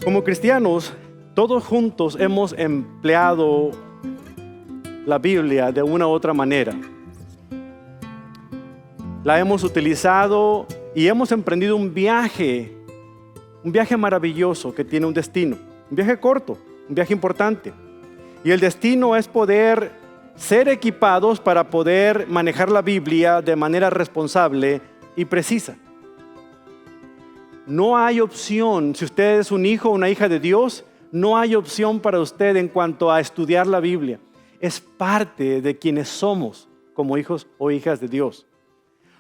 Como cristianos, todos juntos hemos empleado la Biblia de una u otra manera. La hemos utilizado y hemos emprendido un viaje maravilloso que tiene un destino, un viaje corto, un viaje importante. Y el destino es poder ser equipados para poder manejar la Biblia de manera responsable y precisa. No hay opción, si usted es un hijo o una hija de Dios, no hay opción para usted en cuanto a estudiar la Biblia. Es parte de quienes somos como hijos o hijas de Dios.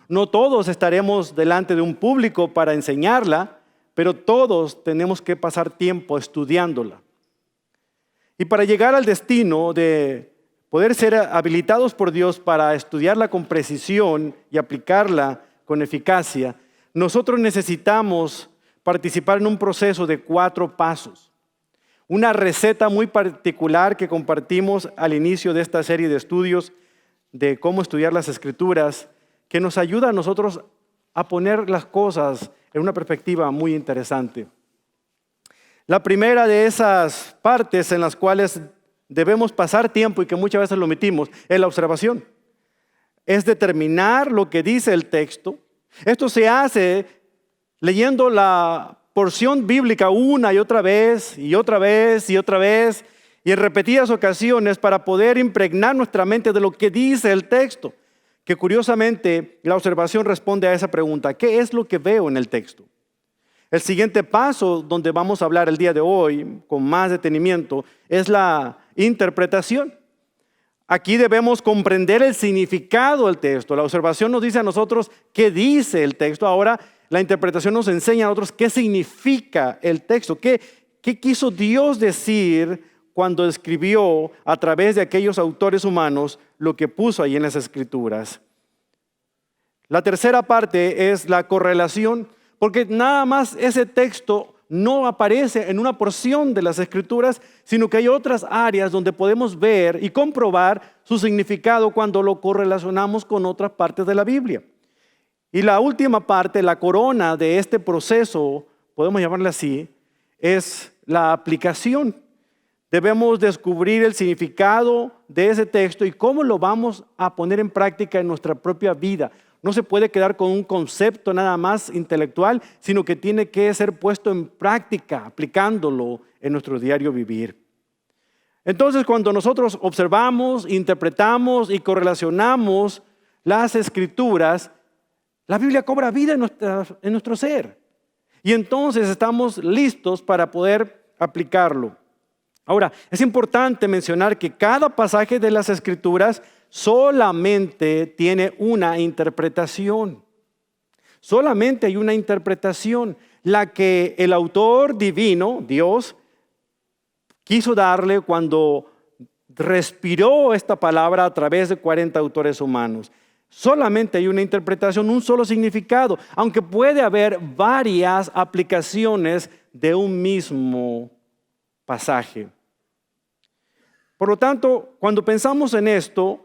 No todos estaremos delante de un público para enseñarla, pero todos tenemos que pasar tiempo estudiándola. Y para llegar al destino de poder ser habilitados por Dios para estudiarla con precisión y aplicarla con eficacia, nosotros necesitamos participar en un proceso de 4 pasos. Una receta muy particular que compartimos al inicio de esta serie de estudios de cómo estudiar las Escrituras, que nos ayuda a nosotros a poner las cosas en una perspectiva muy interesante. La primera de esas partes en las cuales debemos pasar tiempo y que muchas veces lo omitimos es la observación. Es determinar lo que dice el texto. Esto se hace leyendo la porción bíblica una y otra vez, y otra vez, y otra vez, y en repetidas ocasiones para poder impregnar nuestra mente de lo que dice el texto. Que curiosamente la observación responde a esa pregunta: ¿qué es lo que veo en el texto? El siguiente paso donde vamos a hablar el día de hoy con más detenimiento es la interpretación. Aquí debemos comprender el significado del texto. La observación nos dice a nosotros qué dice el texto. Ahora la interpretación nos enseña a nosotros qué significa el texto. ¿Qué quiso Dios decir cuando escribió a través de aquellos autores humanos lo que puso ahí en las Escrituras? La tercera parte es la correlación, porque nada más ese texto no aparece en una porción de las Escrituras, sino que hay otras áreas donde podemos ver y comprobar su significado cuando lo correlacionamos con otras partes de la Biblia. Y la última parte, la corona de este proceso, podemos llamarla así, es la aplicación. Debemos descubrir el significado de ese texto y cómo lo vamos a poner en práctica en nuestra propia vida. No se puede quedar con un concepto nada más intelectual, sino que tiene que ser puesto en práctica, aplicándolo en nuestro diario vivir. Entonces, cuando nosotros observamos, interpretamos y correlacionamos las Escrituras, la Biblia cobra vida en nuestro ser. Y entonces estamos listos para poder aplicarlo. Ahora, es importante mencionar que cada pasaje de las Escrituras solamente tiene una interpretación. Solamente hay una interpretación, la que el autor divino, Dios, quiso darle cuando respiró esta palabra a través de 40 autores humanos. Solamente hay una interpretación, un solo significado, aunque puede haber varias aplicaciones de un mismo pasaje. Por lo tanto, cuando pensamos en esto,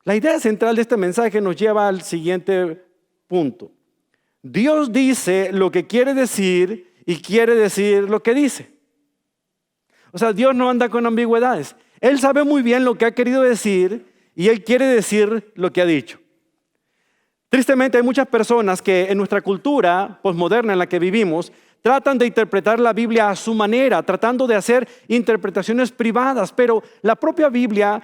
la idea central de este mensaje nos lleva al siguiente punto. Dios dice lo que quiere decir y quiere decir lo que dice. O sea, Dios no anda con ambigüedades. Él sabe muy bien lo que ha querido decir y Él quiere decir lo que ha dicho. Tristemente hay muchas personas que en nuestra cultura posmoderna en la que vivimos tratan de interpretar la Biblia a su manera, tratando de hacer interpretaciones privadas, pero la propia Biblia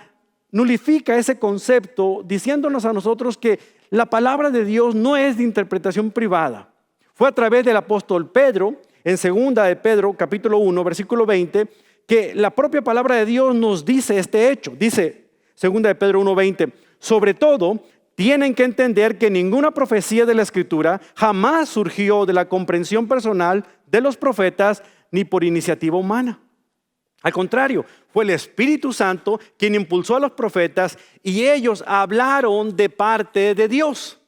nulifica ese concepto diciéndonos a nosotros que la palabra de Dios no es de interpretación privada. Fue a través del apóstol Pedro, en 2 de Pedro, capítulo 1, versículo 20, que la propia palabra de Dios nos dice este hecho. Dice 2 de Pedro 1:20, sobre todo, tienen que entender que ninguna profecía de la Escritura jamás surgió de la comprensión personal de los profetas ni por iniciativa humana. Al contrario, fue el Espíritu Santo quien impulsó a los profetas y ellos hablaron de parte de Dios.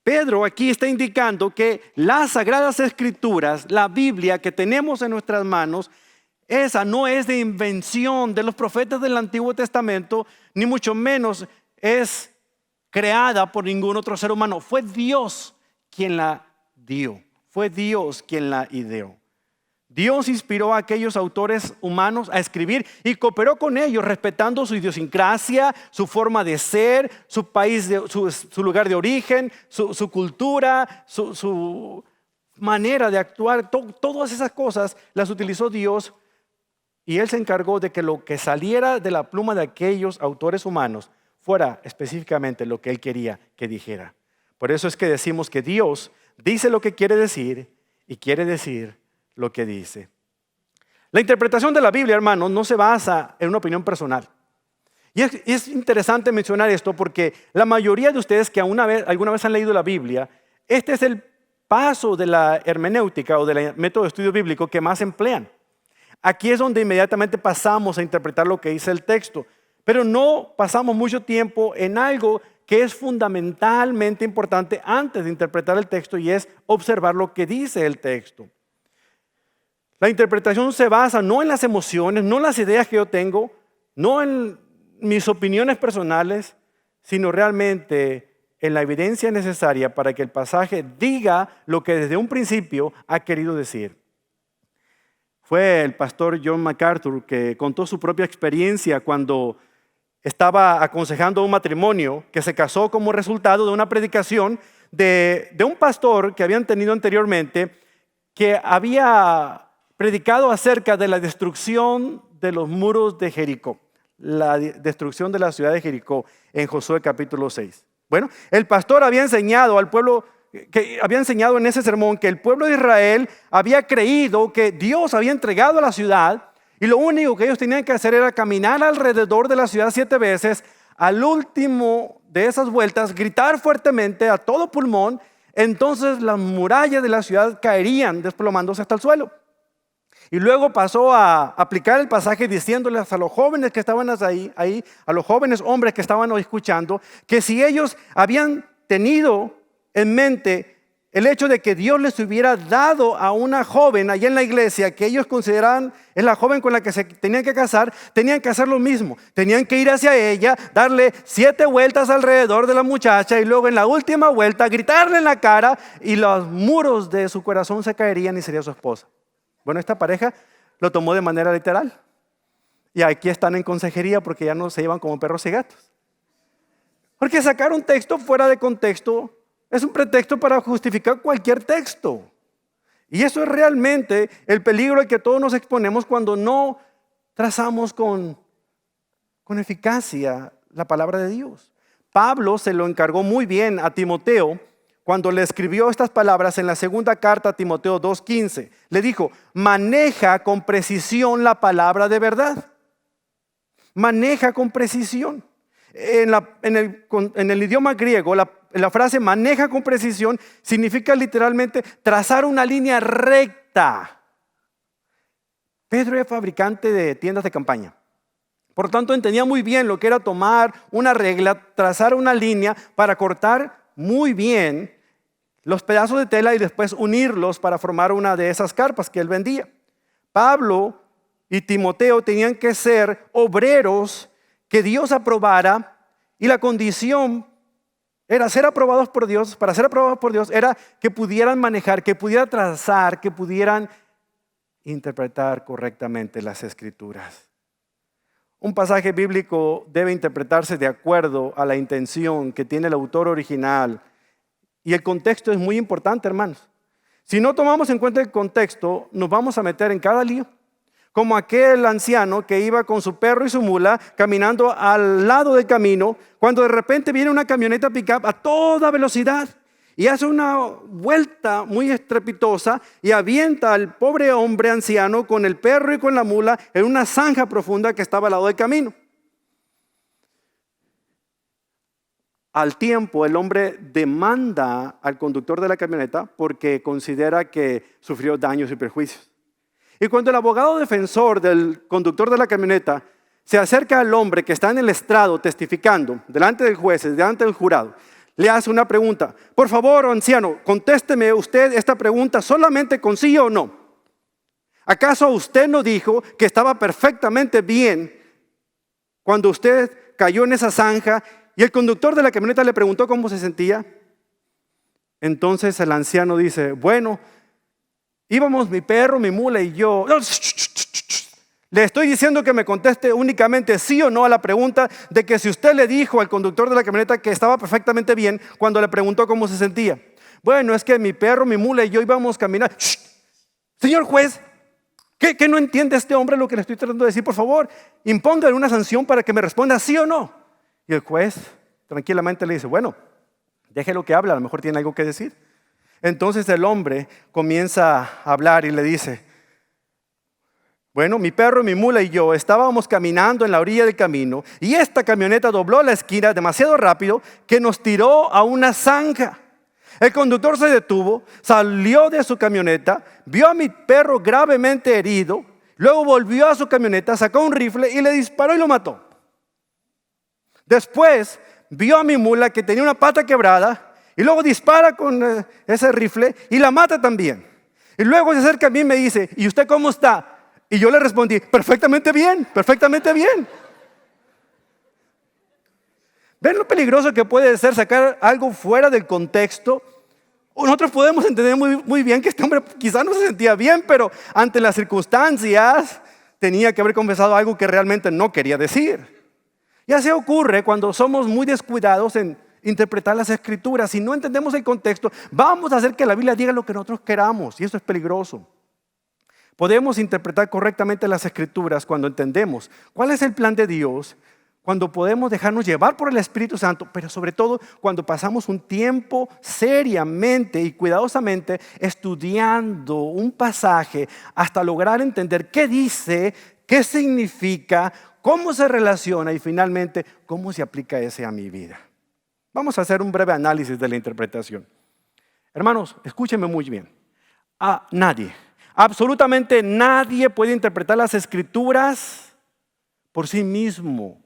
Pedro aquí está indicando que las Sagradas Escrituras, la Biblia que tenemos en nuestras manos, esa no es de invención de los profetas del Antiguo Testamento, ni mucho menos es creada por ningún otro ser humano. Fue Dios quien la dio, fue Dios quien la ideó. Dios inspiró a aquellos autores humanos a escribir y cooperó con ellos respetando su idiosincrasia, su forma de ser, su país, su lugar de origen, su cultura, su manera de actuar. Todas esas cosas las utilizó Dios y Él se encargó de que lo que saliera de la pluma de aquellos autores humanos fuera específicamente lo que Él quería que dijera. Por eso es que decimos que Dios dice lo que quiere decir y quiere decir lo que dice. La interpretación de la Biblia, hermanos, no se basa en una opinión personal. Y es interesante mencionar esto porque la mayoría de ustedes que alguna vez han leído la Biblia, este es el paso de la hermenéutica o del método de estudio bíblico que más emplean. Aquí es donde inmediatamente pasamos a interpretar lo que dice el texto, pero no pasamos mucho tiempo en algo que es fundamentalmente importante antes de interpretar el texto y es observar lo que dice el texto. La interpretación se basa no en las emociones, no en las ideas que yo tengo, no en mis opiniones personales, sino realmente en la evidencia necesaria para que el pasaje diga lo que desde un principio ha querido decir. Fue el pastor John MacArthur que contó su propia experiencia cuando estaba aconsejando a un matrimonio que se casó como resultado de una predicación de un pastor que habían tenido anteriormente que había predicado acerca de la destrucción de los muros de Jericó, la destrucción de la ciudad de Jericó en Josué capítulo 6. Bueno, el pastor había enseñado al pueblo, que había enseñado en ese sermón que el pueblo de Israel había creído que Dios había entregado a la ciudad y lo único que ellos tenían que hacer era caminar alrededor de la ciudad 7 veces, al último de esas vueltas, gritar fuertemente a todo pulmón, entonces las murallas de la ciudad caerían desplomándose hasta el suelo. Y luego pasó a aplicar el pasaje diciéndoles a los jóvenes que estaban ahí, a los jóvenes hombres que estaban escuchando, que si ellos habían tenido en mente el hecho de que Dios les hubiera dado a una joven allá en la iglesia que ellos consideraban es la joven con la que se tenían que casar, tenían que hacer lo mismo. Tenían que ir hacia ella, darle 7 vueltas alrededor de la muchacha y luego en la última vuelta gritarle en la cara y los muros de su corazón se caerían y sería su esposa. Bueno, esta pareja lo tomó de manera literal. Y aquí están en consejería porque ya no se llevan como perros y gatos. Porque sacar un texto fuera de contexto es un pretexto para justificar cualquier texto. Y eso es realmente el peligro al que todos nos exponemos cuando no trazamos con eficacia la palabra de Dios. Pablo se lo encargó muy bien a Timoteo cuando le escribió estas palabras en la segunda carta a Timoteo 2:15. Le dijo, maneja con precisión la palabra de verdad. Maneja con precisión. En el idioma griego, la frase maneja con precisión significa literalmente trazar una línea recta. Pedro era fabricante de tiendas de campaña. Por lo tanto, entendía muy bien lo que era tomar una regla, trazar una línea para cortar muy bien los pedazos de tela y después unirlos para formar una de esas carpas que él vendía. Pablo y Timoteo tenían que ser obreros que Dios aprobara y la condición era ser aprobados por Dios. Para ser aprobados por Dios era que pudieran manejar, que pudieran trazar, que pudieran interpretar correctamente las escrituras. Un pasaje bíblico debe interpretarse de acuerdo a la intención que tiene el autor original. Y el contexto es muy importante, hermanos. Si no tomamos en cuenta el contexto, nos vamos a meter en cada lío. Como aquel anciano que iba con su perro y su mula caminando al lado del camino, cuando de repente viene una camioneta pick-up a toda velocidad y hace una vuelta muy estrepitosa y avienta al pobre hombre anciano con el perro y con la mula en una zanja profunda que estaba al lado del camino. Al tiempo, el hombre demanda al conductor de la camioneta porque considera que sufrió daños y perjuicios. Y cuando el abogado defensor del conductor de la camioneta se acerca al hombre que está en el estrado testificando delante del juez, delante del jurado, le hace una pregunta. Por favor, anciano, contésteme usted esta pregunta solamente con sí o no. ¿Acaso usted no dijo que estaba perfectamente bien cuando usted cayó en esa zanja y el conductor de la camioneta le preguntó cómo se sentía? Entonces el anciano dice, bueno, Íbamos mi perro, mi mula y yo. Le estoy diciendo que me conteste únicamente sí o no a la pregunta de que si usted le dijo al conductor de la camioneta que estaba perfectamente bien cuando le preguntó cómo se sentía. Bueno, es que mi perro, mi mula y yo íbamos caminando. Señor juez, ¿qué no entiende este hombre lo que le estoy tratando de decir? Por favor, impóngale una sanción para que me responda sí o no. Y el juez tranquilamente le dice, bueno, déjelo que hable, a lo mejor tiene algo que decir. Entonces el hombre comienza a hablar y le dice, bueno, mi perro, mi mula y yo estábamos caminando en la orilla del camino y esta camioneta dobló la esquina demasiado rápido que nos tiró a una zanja. El conductor se detuvo, salió de su camioneta, vio a mi perro gravemente herido, luego volvió a su camioneta, sacó un rifle y le disparó y lo mató. Después vio a mi mula que tenía una pata quebrada y luego dispara con ese rifle y la mata también. Y luego se acerca a mí y me dice, ¿y usted cómo está? Y yo le respondí, perfectamente bien, perfectamente bien. ¿Ven lo peligroso que puede ser sacar algo fuera del contexto? Nosotros podemos entender muy bien que este hombre quizás no se sentía bien, pero ante las circunstancias tenía que haber confesado algo que realmente no quería decir. Y así ocurre cuando somos muy descuidados en interpretar las escrituras. Si no entendemos el contexto, vamos a hacer que la Biblia diga lo que nosotros queramos, y eso es peligroso. Podemos interpretar correctamente las escrituras cuando entendemos cuál es el plan de Dios, cuando podemos dejarnos llevar por el Espíritu Santo, pero sobre todo cuando pasamos un tiempo seriamente y cuidadosamente estudiando un pasaje hasta lograr entender qué dice, qué significa, cómo se relaciona y finalmente cómo se aplica ese a mi vida. Vamos a hacer un breve análisis de la interpretación. Hermanos, escúchenme muy bien. Absolutamente nadie puede interpretar las escrituras por sí mismo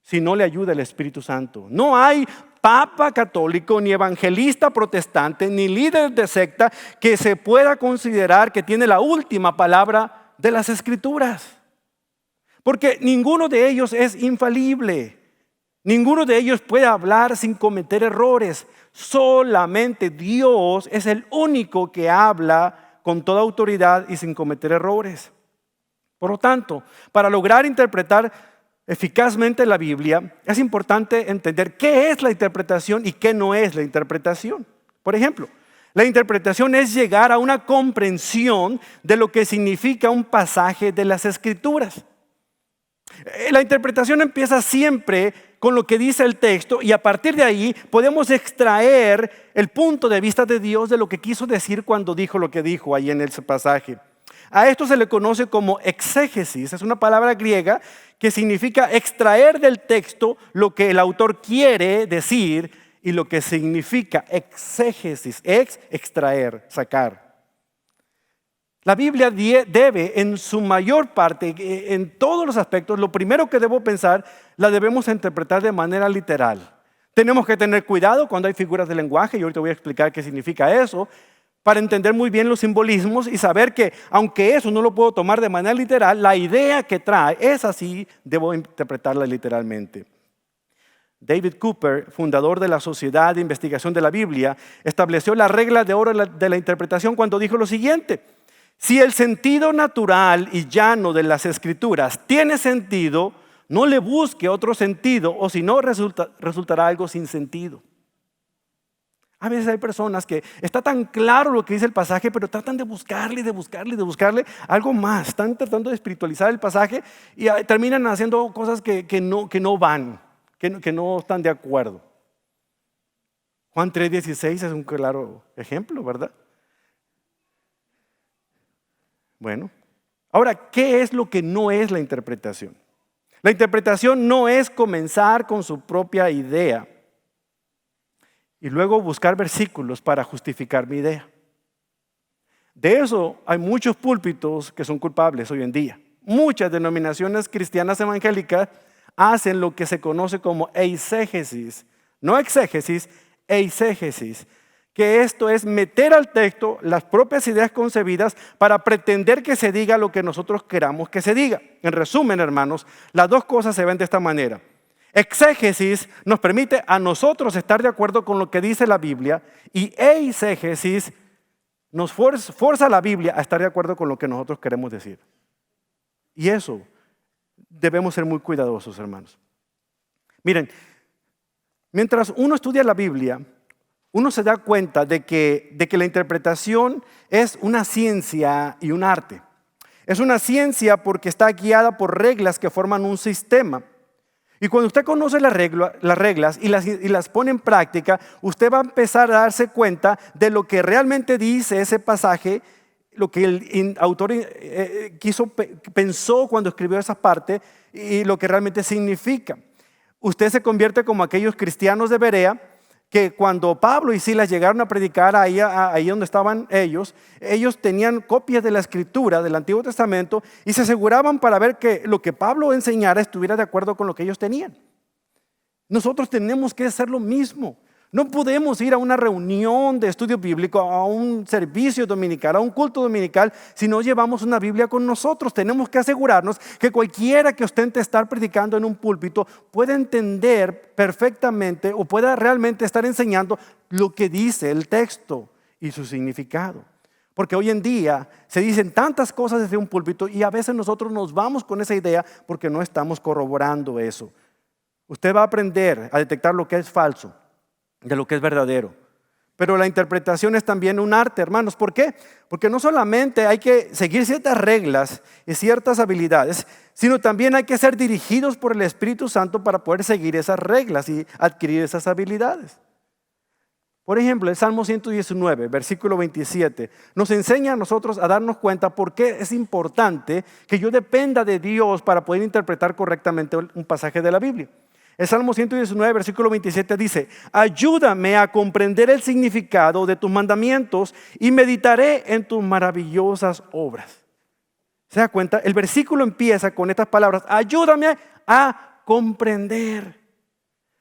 si no le ayuda el Espíritu Santo. No hay papa católico, ni evangelista protestante, ni líder de secta que se pueda considerar que tiene la última palabra de las escrituras. Porque ninguno de ellos es infalible. Ninguno de ellos puede hablar sin cometer errores. Solamente Dios es el único que habla con toda autoridad y sin cometer errores. Por lo tanto, para lograr interpretar eficazmente la Biblia, es importante entender qué es la interpretación y qué no es la interpretación. Por ejemplo, la interpretación es llegar a una comprensión de lo que significa un pasaje de las Escrituras. La interpretación empieza siempre con lo que dice el texto y a partir de ahí podemos extraer el punto de vista de Dios de lo que quiso decir cuando dijo lo que dijo ahí en ese pasaje. A esto se le conoce como exégesis, es una palabra griega que significa extraer del texto lo que el autor quiere decir y lo que significa exégesis, extraer, sacar. La Biblia debe en su mayor parte, en todos los aspectos, lo primero que debo pensar, la debemos interpretar de manera literal. Tenemos que tener cuidado cuando hay figuras de lenguaje, y ahorita voy a explicar qué significa eso, para entender muy bien los simbolismos y saber que aunque eso no lo puedo tomar de manera literal, la idea que trae es así, debo interpretarla literalmente. David Cooper, fundador de la Sociedad de Investigación de la Biblia, estableció la regla de oro de la interpretación cuando dijo lo siguiente: si el sentido natural y llano de las Escrituras tiene sentido, no le busque otro sentido, o si no resultará algo sin sentido. A veces hay personas que está tan claro lo que dice el pasaje, pero tratan de buscarle algo más. Están tratando de espiritualizar el pasaje y terminan haciendo cosas que no van, que no están de acuerdo. Juan 3:16 es un claro ejemplo, ¿verdad? Bueno, ahora, ¿qué es lo que no es la interpretación? La interpretación no es comenzar con su propia idea y luego buscar versículos para justificar mi idea. De eso hay muchos púlpitos que son culpables hoy en día. Muchas denominaciones cristianas evangélicas hacen lo que se conoce como eisegesis, no exégesis, eisegesis, que esto es meter al texto las propias ideas concebidas para pretender que se diga lo que nosotros queramos que se diga. En resumen, hermanos, las dos cosas se ven de esta manera. Exégesis nos permite a nosotros estar de acuerdo con lo que dice la Biblia y eisegesis nos fuerza la Biblia a estar de acuerdo con lo que nosotros queremos decir. Y eso debemos ser muy cuidadosos, hermanos. Miren, mientras uno estudia la Biblia, uno se da cuenta de que la interpretación es una ciencia y un arte. Es una ciencia porque está guiada por reglas que forman un sistema. Y cuando usted conoce las reglas y las pone en práctica, usted va a empezar a darse cuenta de lo que realmente dice ese pasaje, lo que el autor pensó cuando escribió esa parte y lo que realmente significa. Usted se convierte como aquellos cristianos de Berea que cuando Pablo y Silas llegaron a predicar ahí donde estaban ellos tenían copias de la Escritura del Antiguo Testamento y se aseguraban para ver que lo que Pablo enseñara estuviera de acuerdo con lo que ellos tenían. Nosotros tenemos que hacer lo mismo. No podemos ir a una reunión de estudio bíblico, a un servicio dominical, a un culto dominical, si no llevamos una Biblia con nosotros. Tenemos que asegurarnos que cualquiera que ostente estar predicando en un púlpito pueda entender perfectamente o pueda realmente estar enseñando lo que dice el texto y su significado. Porque hoy en día se dicen tantas cosas desde un púlpito y a veces nosotros nos vamos con esa idea porque no estamos corroborando eso. Usted va a aprender a detectar lo que es falso de lo que es verdadero. Pero la interpretación es también un arte, hermanos. ¿Por qué? Porque no solamente hay que seguir ciertas reglas y ciertas habilidades, sino también hay que ser dirigidos por el Espíritu Santo para poder seguir esas reglas y adquirir esas habilidades. Por ejemplo, el Salmo 119, versículo 27, nos enseña a nosotros a darnos cuenta por qué es importante que yo dependa de Dios para poder interpretar correctamente un pasaje de la Biblia. El Salmo 119, versículo 27 dice: ayúdame a comprender el significado de tus mandamientos y meditaré en tus maravillosas obras. ¿Se da cuenta? El versículo empieza con estas palabras: ayúdame a comprender.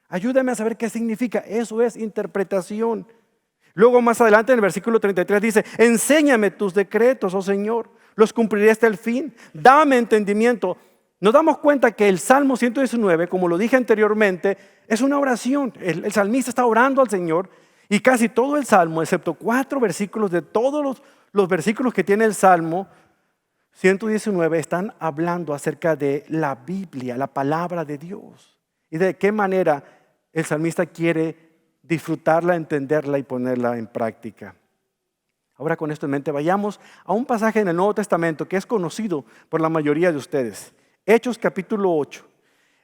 Ayúdame a saber qué significa. Eso es interpretación. Luego más adelante en el versículo 33 dice: enséñame tus decretos, oh Señor, los cumpliré hasta el fin. Dame entendimiento. Nos damos cuenta que el Salmo 119, como lo dije anteriormente, es una oración. El salmista está orando al Señor y casi todo el Salmo, excepto 4 versículos de todos los versículos que tiene el Salmo 119, están hablando acerca de la Biblia, la palabra de Dios. Y de qué manera el salmista quiere disfrutarla, entenderla y ponerla en práctica. Ahora, con esto en mente, vayamos a un pasaje en el Nuevo Testamento que es conocido por la mayoría de ustedes. Hechos capítulo 8.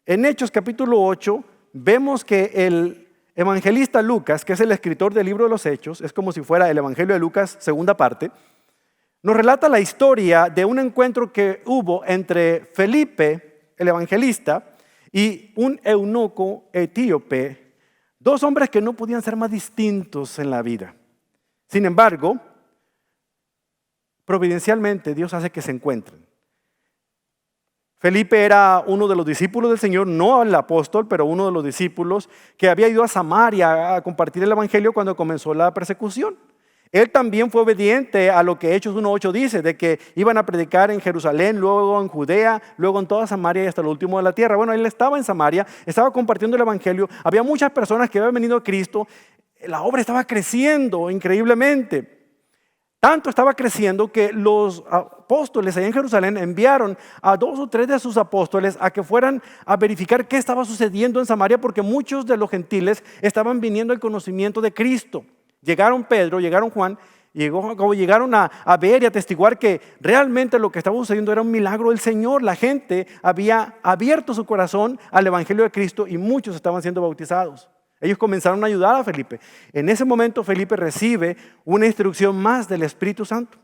En Hechos capítulo 8 vemos que el evangelista Lucas, que es el escritor del libro de los Hechos, es como si fuera el Evangelio de Lucas, segunda parte, nos relata la historia de un encuentro que hubo entre Felipe, el evangelista, y un eunuco etíope, dos hombres que no podían ser más distintos en la vida. Sin embargo, providencialmente Dios hace que se encuentren. Felipe era uno de los discípulos del Señor, no el apóstol, pero uno de los discípulos que había ido a Samaria a compartir el evangelio cuando comenzó la persecución. Él también fue obediente a lo que Hechos 1:8 dice, de que iban a predicar en Jerusalén, luego en Judea, luego en toda Samaria y hasta lo último de la tierra. Bueno, él estaba en Samaria, estaba compartiendo el evangelio, había muchas personas que habían venido a Cristo, la obra estaba creciendo increíblemente. Tanto estaba creciendo que los apóstoles allá en Jerusalén enviaron a 2 o 3 de sus apóstoles a que fueran a verificar qué estaba sucediendo en Samaria, porque muchos de los gentiles estaban viniendo al conocimiento de Cristo. Llegaron Pedro, llegaron Juan, llegaron a ver y a atestiguar que realmente lo que estaba sucediendo era un milagro del Señor. La gente había abierto su corazón al evangelio de Cristo y muchos estaban siendo bautizados. Ellos comenzaron a ayudar a Felipe. En ese momento Felipe recibe una instrucción más del Espíritu Santo.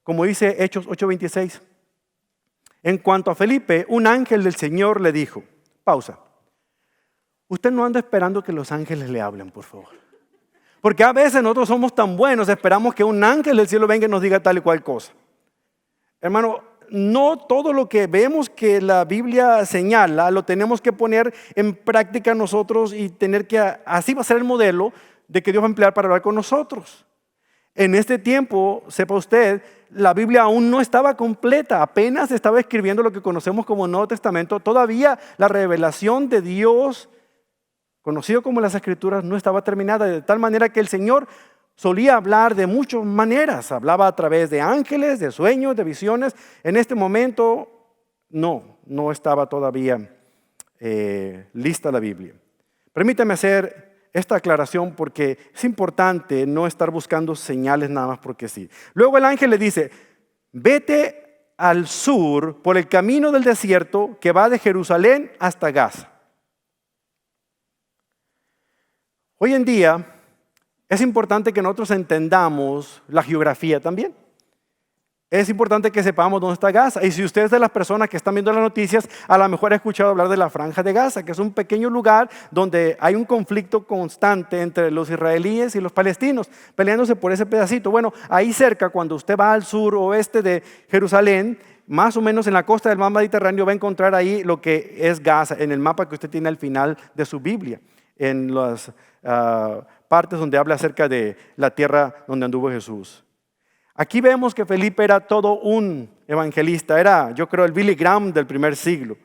Como dice Hechos 8:26. En cuanto a Felipe, un ángel del Señor le dijo, pausa, usted no anda esperando que los ángeles le hablen, por favor. Porque a veces nosotros somos tan buenos, esperamos que un ángel del cielo venga y nos diga tal y cual cosa. Hermano, no todo lo que vemos que la Biblia señala lo tenemos que poner en práctica nosotros y tener que, así va a ser el modelo de que Dios va a emplear para hablar con nosotros. En este tiempo, sepa usted, la Biblia aún no estaba completa, apenas estaba escribiendo lo que conocemos como Nuevo Testamento. Todavía la revelación de Dios, conocido como las Escrituras, no estaba terminada, de tal manera que el Señor solía hablar de muchas maneras. Hablaba a través de ángeles, de sueños, de visiones. En este momento no estaba todavía lista la Biblia. Permítame hacer esta aclaración porque es importante no estar buscando señales nada más porque sí. Luego el ángel le dice, vete al sur por el camino del desierto que va de Jerusalén hasta Gaza. Hoy en día es importante que nosotros entendamos la geografía también. Es importante que sepamos dónde está Gaza. Y si usted es de las personas que están viendo las noticias, a lo mejor ha escuchado hablar de la Franja de Gaza, que es un pequeño lugar donde hay un conflicto constante entre los israelíes y los palestinos, peleándose por ese pedacito. Bueno, ahí cerca, cuando usted va al sur oeste de Jerusalén, más o menos en la costa del mar Mediterráneo, va a encontrar ahí lo que es Gaza, en el mapa que usted tiene al final de su Biblia, en las partes donde habla acerca de la tierra donde anduvo Jesús. Aquí vemos que Felipe era todo un evangelista, era, yo creo, el Billy Graham del primer siglo.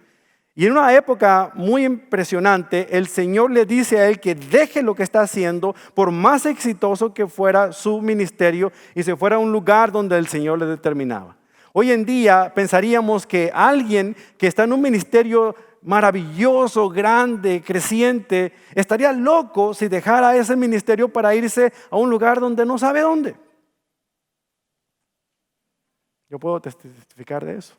Y en una época muy impresionante, el Señor le dice a él que deje lo que está haciendo, por más exitoso que fuera su ministerio, y se fuera a un lugar donde el Señor le determinaba. Hoy en día pensaríamos que alguien que está en un ministerio maravilloso, grande, creciente, estaría loco si dejara ese ministerio para irse a un lugar donde no sabe dónde. Yo puedo testificar de eso.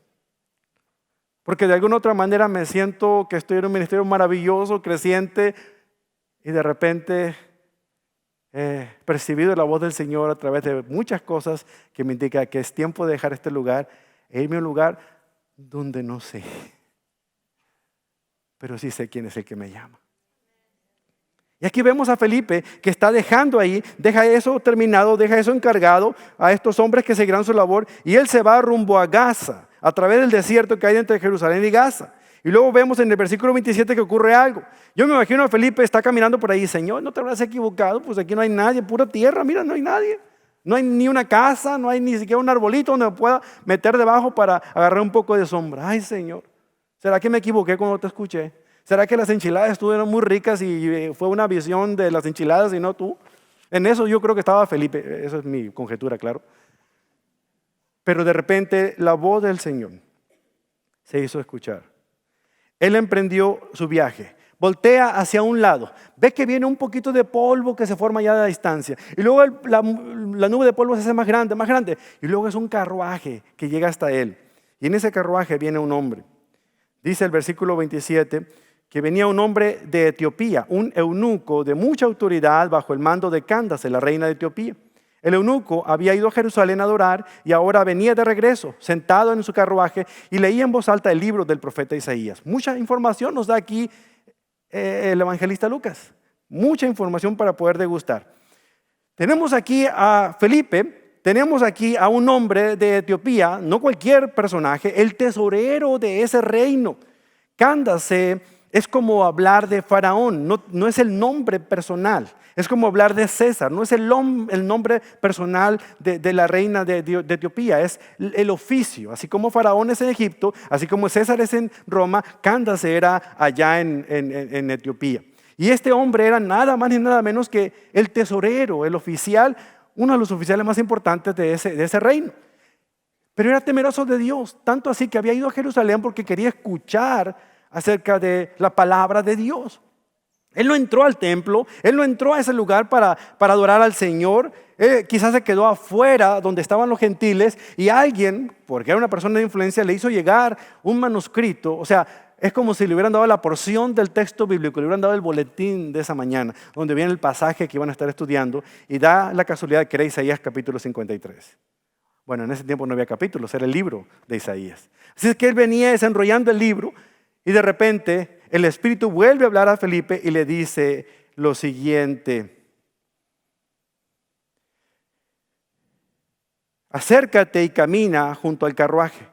Porque de alguna otra manera me siento que estoy en un ministerio maravilloso, creciente, y de repente he percibido la voz del Señor a través de muchas cosas que me indica que es tiempo de dejar este lugar e irme a un lugar donde no sé. Pero sí sé quién es el que me llama. Y aquí vemos a Felipe que está dejando ahí, deja eso terminado, deja eso encargado a estos hombres que seguirán su labor, y él se va rumbo a Gaza, a través del desierto que hay entre Jerusalén y Gaza. Y luego vemos en el versículo 27 que ocurre algo. Yo me imagino a Felipe está caminando por ahí, Señor, ¿no te habrás equivocado? Pues aquí no hay nadie, pura tierra, mira, no hay nadie. No hay ni una casa, no hay ni siquiera un arbolito donde me pueda meter debajo para agarrar un poco de sombra. Ay, Señor, ¿será que me equivoqué cuando te escuché? ¿Será que las enchiladas estuvieron muy ricas y fue una visión de las enchiladas y no tú? En eso yo creo que estaba Felipe, esa es mi conjetura, claro. Pero de repente la voz del Señor se hizo escuchar. Él emprendió su viaje, voltea hacia un lado, ve que viene un poquito de polvo que se forma ya a la distancia. Y luego la nube de polvo se hace más grande. Y luego es un carruaje que llega hasta él. Y en ese carruaje viene un hombre. Dice el versículo 27 que venía un hombre de Etiopía, un eunuco de mucha autoridad bajo el mando de Candace, la reina de Etiopía. El eunuco había ido a Jerusalén a adorar y ahora venía de regreso, sentado en su carruaje, y leía en voz alta el libro del profeta Isaías. Mucha información nos da aquí el evangelista Lucas. Mucha información para poder degustar. Tenemos aquí a Felipe, tenemos aquí a un hombre de Etiopía, no cualquier personaje, el tesorero de ese reino. Candace es como hablar de Faraón, no es el nombre personal. Es como hablar de César, no es el nombre personal de la reina de Etiopía, es el oficio. Así como Faraón es en Egipto, así como César es en Roma, Candace era allá en Etiopía. Y este hombre era nada más ni nada menos que el tesorero, el oficial, uno de los oficiales más importantes de ese reino. Pero era temeroso de Dios, tanto así que había ido a Jerusalén porque quería escuchar acerca de la palabra de Dios. Él no entró al templo, él no entró a ese lugar para adorar al Señor. Él quizás se quedó afuera donde estaban los gentiles y alguien, porque era una persona de influencia, le hizo llegar un manuscrito. O sea, es como si le hubieran dado la porción del texto bíblico, le hubieran dado el boletín de esa mañana, donde viene el pasaje que iban a estar estudiando, y da la casualidad que era Isaías capítulo 53. Bueno, en ese tiempo no había capítulos, era el libro de Isaías. Así es que él venía desenrollando el libro y de repente el Espíritu vuelve a hablar a Felipe y le dice lo siguiente: acércate y camina junto al carruaje.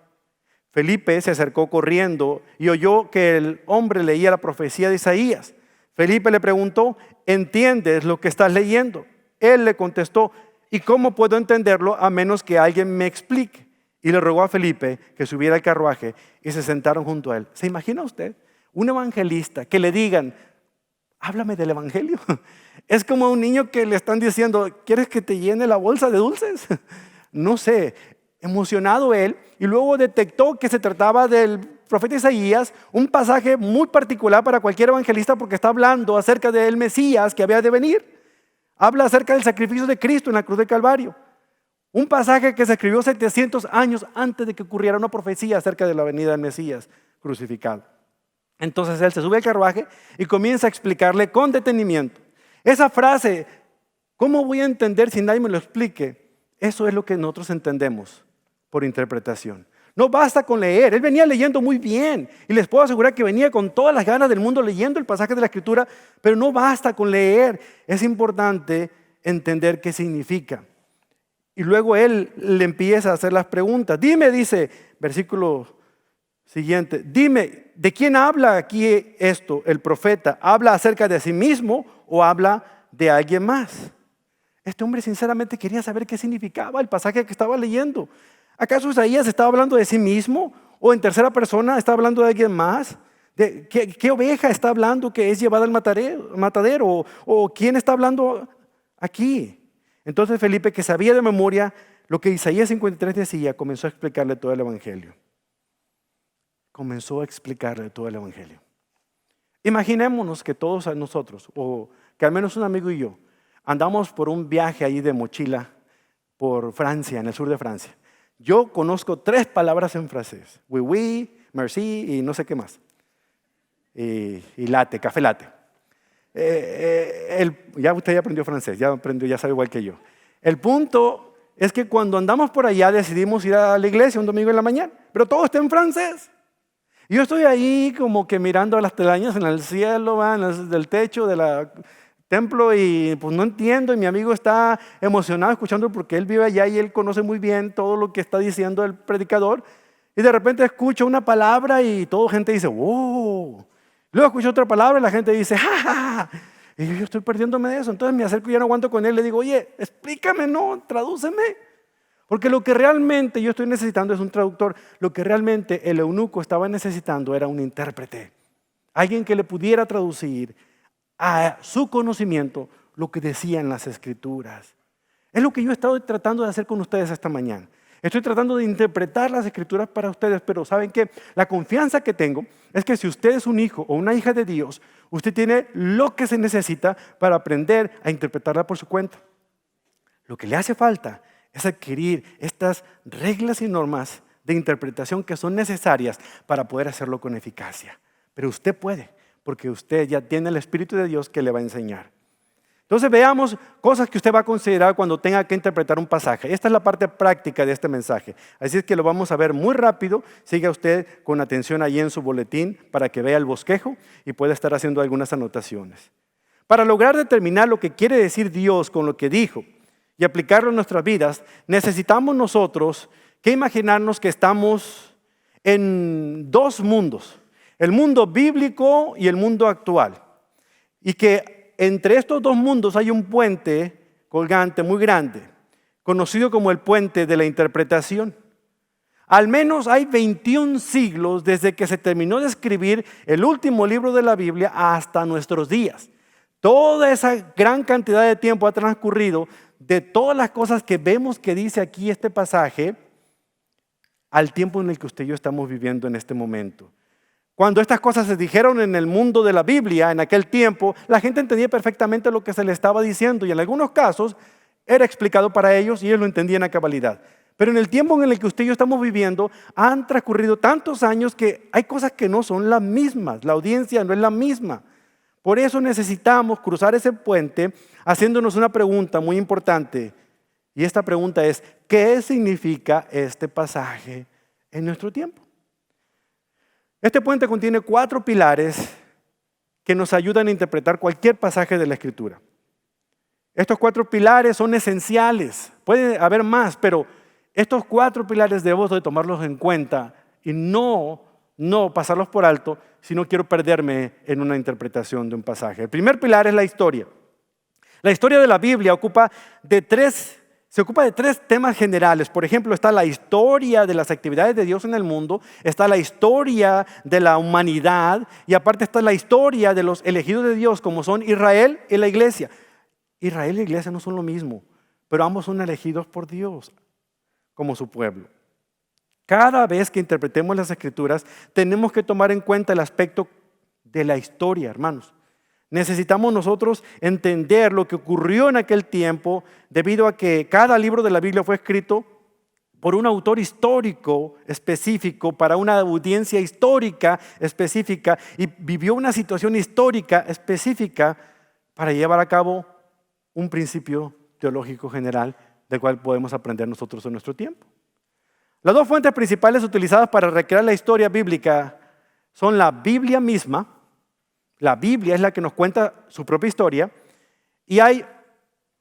Felipe se acercó corriendo y oyó que el hombre leía la profecía de Isaías. Felipe le preguntó: ¿entiendes lo que estás leyendo? Él le contestó: ¿y cómo puedo entenderlo a menos que alguien me explique? Y le rogó a Felipe que subiera al carruaje y se sentaron junto a él. ¿Se imagina usted? Un evangelista que le digan: háblame del evangelio. Es como a un niño que le están diciendo, ¿quieres que te llene la bolsa de dulces? No sé, emocionado él, y luego detectó que se trataba del profeta Isaías, un pasaje muy particular para cualquier evangelista porque está hablando acerca del Mesías que había de venir. Habla acerca del sacrificio de Cristo en la cruz del Calvario. Un pasaje que se escribió 700 años antes de que ocurriera una profecía acerca de la venida del Mesías crucificado. Entonces él se sube al carruaje y comienza a explicarle con detenimiento. Esa frase, ¿cómo voy a entender si nadie me lo explique? Eso es lo que nosotros entendemos por interpretación. No basta con leer. Él venía leyendo muy bien y les puedo asegurar que venía con todas las ganas del mundo leyendo el pasaje de la Escritura, pero no basta con leer. Es importante entender qué significa. Y luego él le empieza a hacer las preguntas. Dime, dice, versículo siguiente, dime, ¿de quién habla aquí esto el profeta? ¿Habla acerca de sí mismo o habla de alguien más? Este hombre sinceramente quería saber qué significaba el pasaje que estaba leyendo. ¿Acaso Isaías estaba hablando de sí mismo? ¿O en tercera persona está hablando de alguien más? ¿De qué oveja está hablando que es llevada al matadero? ¿O quién está hablando aquí? Entonces Felipe, que sabía de memoria lo que Isaías 53 decía, comenzó a explicarle todo el evangelio. Comenzó a explicarle todo el evangelio. Imaginémonos que todos nosotros, o que al menos un amigo y yo, andamos por un viaje ahí de mochila por Francia, en el sur de Francia. Yo conozco 3 palabras en francés: oui, merci y no sé qué más. Y latte, café latte. Ya usted ya aprendió francés, ya sabe igual que yo. El punto es que cuando andamos por allá decidimos ir a la iglesia un domingo en la mañana, pero todo está en francés. Y yo estoy ahí como que mirando a las telarañas en el cielo, del techo del templo, y pues no entiendo, y mi amigo está emocionado escuchando porque él vive allá y él conoce muy bien todo lo que está diciendo el predicador, y de repente escucho una palabra y toda gente dice, wow. Luego escucho otra palabra y la gente dice, ja, ja, ja. Y yo estoy perdiéndome de eso. Entonces me acerco y ya no aguanto con él, le digo, oye, explícame, no, tradúceme. Porque lo que realmente yo estoy necesitando es un traductor. Lo que realmente el eunuco estaba necesitando era un intérprete. Alguien que le pudiera traducir a su conocimiento lo que decían las Escrituras. Es lo que yo he estado tratando de hacer con ustedes esta mañana. Estoy tratando de interpretar las Escrituras para ustedes, pero ¿saben qué? La confianza que tengo es que si usted es un hijo o una hija de Dios, usted tiene lo que se necesita para aprender a interpretarla por su cuenta. Lo que le hace falta es adquirir estas reglas y normas de interpretación que son necesarias para poder hacerlo con eficacia. Pero usted puede, porque usted ya tiene el Espíritu de Dios que le va a enseñar. Entonces veamos cosas que usted va a considerar cuando tenga que interpretar un pasaje. Esta es la parte práctica de este mensaje. Así es que lo vamos a ver muy rápido. Siga usted con atención ahí en su boletín para que vea el bosquejo y pueda estar haciendo algunas anotaciones. Para lograr determinar lo que quiere decir Dios con lo que dijo y aplicarlo en nuestras vidas, necesitamos nosotros que imaginarnos que estamos en 2 mundos. El mundo bíblico y el mundo actual. Y que entre estos 2 mundos hay un puente colgante muy grande, conocido como el puente de la interpretación. Al menos hay 21 siglos desde que se terminó de escribir el último libro de la Biblia hasta nuestros días. Toda esa gran cantidad de tiempo ha transcurrido de todas las cosas que vemos que dice aquí este pasaje al tiempo en el que usted y yo estamos viviendo en este momento. Cuando estas cosas se dijeron en el mundo de la Biblia, en aquel tiempo, la gente entendía perfectamente lo que se le estaba diciendo y en algunos casos era explicado para ellos y ellos lo entendían a cabalidad. Pero en el tiempo en el que usted y yo estamos viviendo, han transcurrido tantos años que hay cosas que no son las mismas, la audiencia no es la misma. Por eso necesitamos cruzar ese puente haciéndonos una pregunta muy importante. Y esta pregunta es, ¿qué significa este pasaje en nuestro tiempo? Este puente contiene 4 pilares que nos ayudan a interpretar cualquier pasaje de la Escritura. Estos 4 pilares son esenciales. Puede haber más, pero estos 4 pilares debo de tomarlos en cuenta y no pasarlos por alto si no quiero perderme en una interpretación de un pasaje. El primer pilar es la historia. La historia de la Biblia ocupa de 3 Se ocupa de 3 temas generales. Por ejemplo, está la historia de las actividades de Dios en el mundo, está la historia de la humanidad y aparte está la historia de los elegidos de Dios como son Israel y la iglesia. Israel y la iglesia no son lo mismo, pero ambos son elegidos por Dios como su pueblo. Cada vez que interpretemos las Escrituras, tenemos que tomar en cuenta el aspecto de la historia, hermanos. Necesitamos nosotros entender lo que ocurrió en aquel tiempo debido a que cada libro de la Biblia fue escrito por un autor histórico específico para una audiencia histórica específica y vivió una situación histórica específica para llevar a cabo un principio teológico general del cual podemos aprender nosotros en nuestro tiempo. Las 2 fuentes principales utilizadas para recrear la historia bíblica son la Biblia misma. La Biblia es la que nos cuenta su propia historia y hay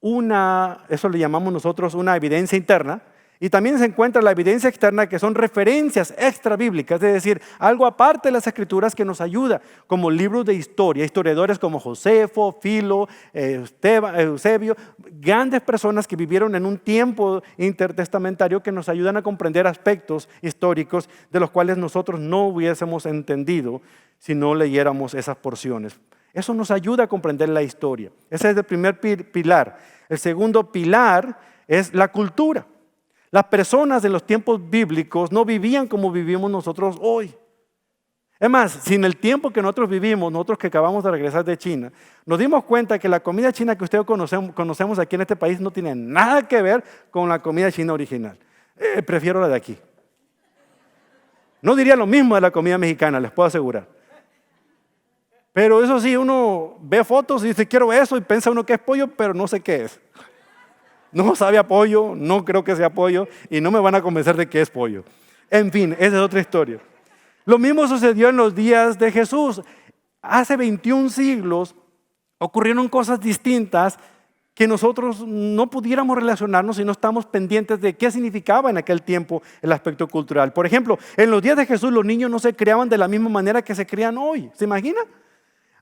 eso le llamamos nosotros una evidencia interna y también se encuentra la evidencia externa que son referencias extra bíblicas, es decir, algo aparte de las Escrituras que nos ayuda, como libros de historia, historiadores como Josefo, Filo, Eusebio, grandes personas que vivieron en un tiempo intertestamentario que nos ayudan a comprender aspectos históricos de los cuales nosotros no hubiésemos entendido si no leyéramos esas porciones. Eso nos ayuda a comprender la historia. Ese es el primer pilar. El segundo pilar es la cultura. Las personas de los tiempos bíblicos no vivían como vivimos nosotros hoy. Es más, si en el tiempo que nosotros vivimos, nosotros que acabamos de regresar de China, nos dimos cuenta que la comida china que ustedes conocemos aquí en este país no tiene nada que ver con la comida china original. Prefiero la de aquí. No diría lo mismo de la comida mexicana, les puedo asegurar. Pero eso sí, uno ve fotos y dice, quiero eso, y piensa uno que es pollo, pero no sé qué es. No sabe a pollo, no creo que sea pollo, y no me van a convencer de que es pollo. En fin, esa es otra historia. Lo mismo sucedió en los días de Jesús. Hace 21 siglos ocurrieron cosas distintas que nosotros no pudiéramos relacionarnos si no estamos pendientes de qué significaba en aquel tiempo el aspecto cultural. Por ejemplo, en los días de Jesús los niños no se criaban de la misma manera que se crían hoy. ¿Se imagina?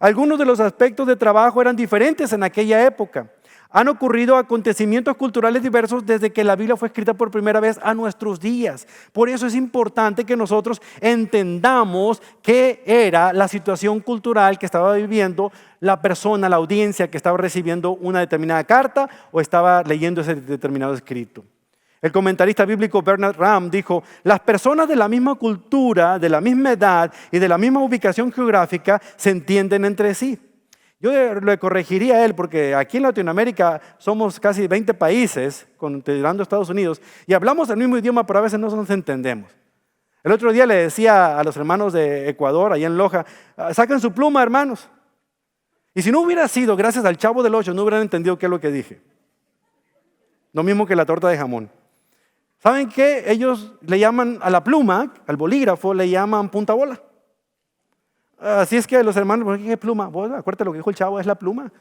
Algunos de los aspectos de trabajo eran diferentes en aquella época. Han ocurrido acontecimientos culturales diversos desde que la Biblia fue escrita por primera vez a nuestros días. Por eso es importante que nosotros entendamos qué era la situación cultural que estaba viviendo la persona, la audiencia que estaba recibiendo una determinada carta o estaba leyendo ese determinado escrito. El comentarista bíblico Bernard Ramm dijo, las personas de la misma cultura, de la misma edad y de la misma ubicación geográfica se entienden entre sí. Yo le corregiría a él porque aquí en Latinoamérica somos casi 20 países, considerando Estados Unidos, y hablamos el mismo idioma, pero a veces no nos entendemos. El otro día le decía a los hermanos de Ecuador, allá en Loja, saquen su pluma, hermanos. Y si no hubiera sido gracias al Chavo del Ocho, no hubieran entendido qué es lo que dije. Lo mismo que la torta de jamón. ¿Saben qué? Ellos le llaman a la pluma, al bolígrafo, le llaman punta bola. Así es que los hermanos, ¿qué pluma? Bueno, acuérdate lo que dijo el Chavo, es la pluma.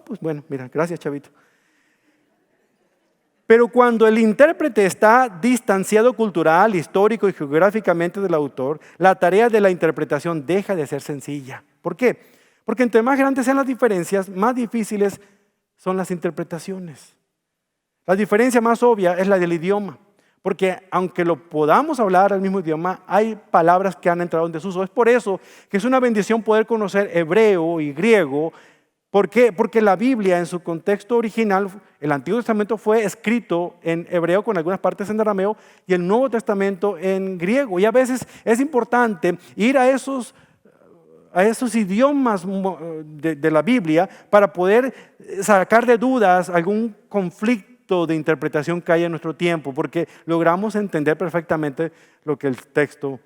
Pues bueno, mira, gracias, chavito. Pero cuando el intérprete está distanciado cultural, histórico y geográficamente del autor, la tarea de la interpretación deja de ser sencilla. ¿Por qué? Porque entre más grandes sean las diferencias, más difíciles son las interpretaciones. La diferencia más obvia es la del idioma. Porque aunque lo podamos hablar al mismo idioma, hay palabras que han entrado en desuso. Es por eso que es una bendición poder conocer hebreo y griego. ¿Por qué? Porque la Biblia en su contexto original, el Antiguo Testamento fue escrito en hebreo con algunas partes en arameo y el Nuevo Testamento en griego. Y a veces es importante ir a esos idiomas de la Biblia para poder sacar de dudas algún conflicto de interpretación que hay en nuestro tiempo, porque logramos entender perfectamente lo que el texto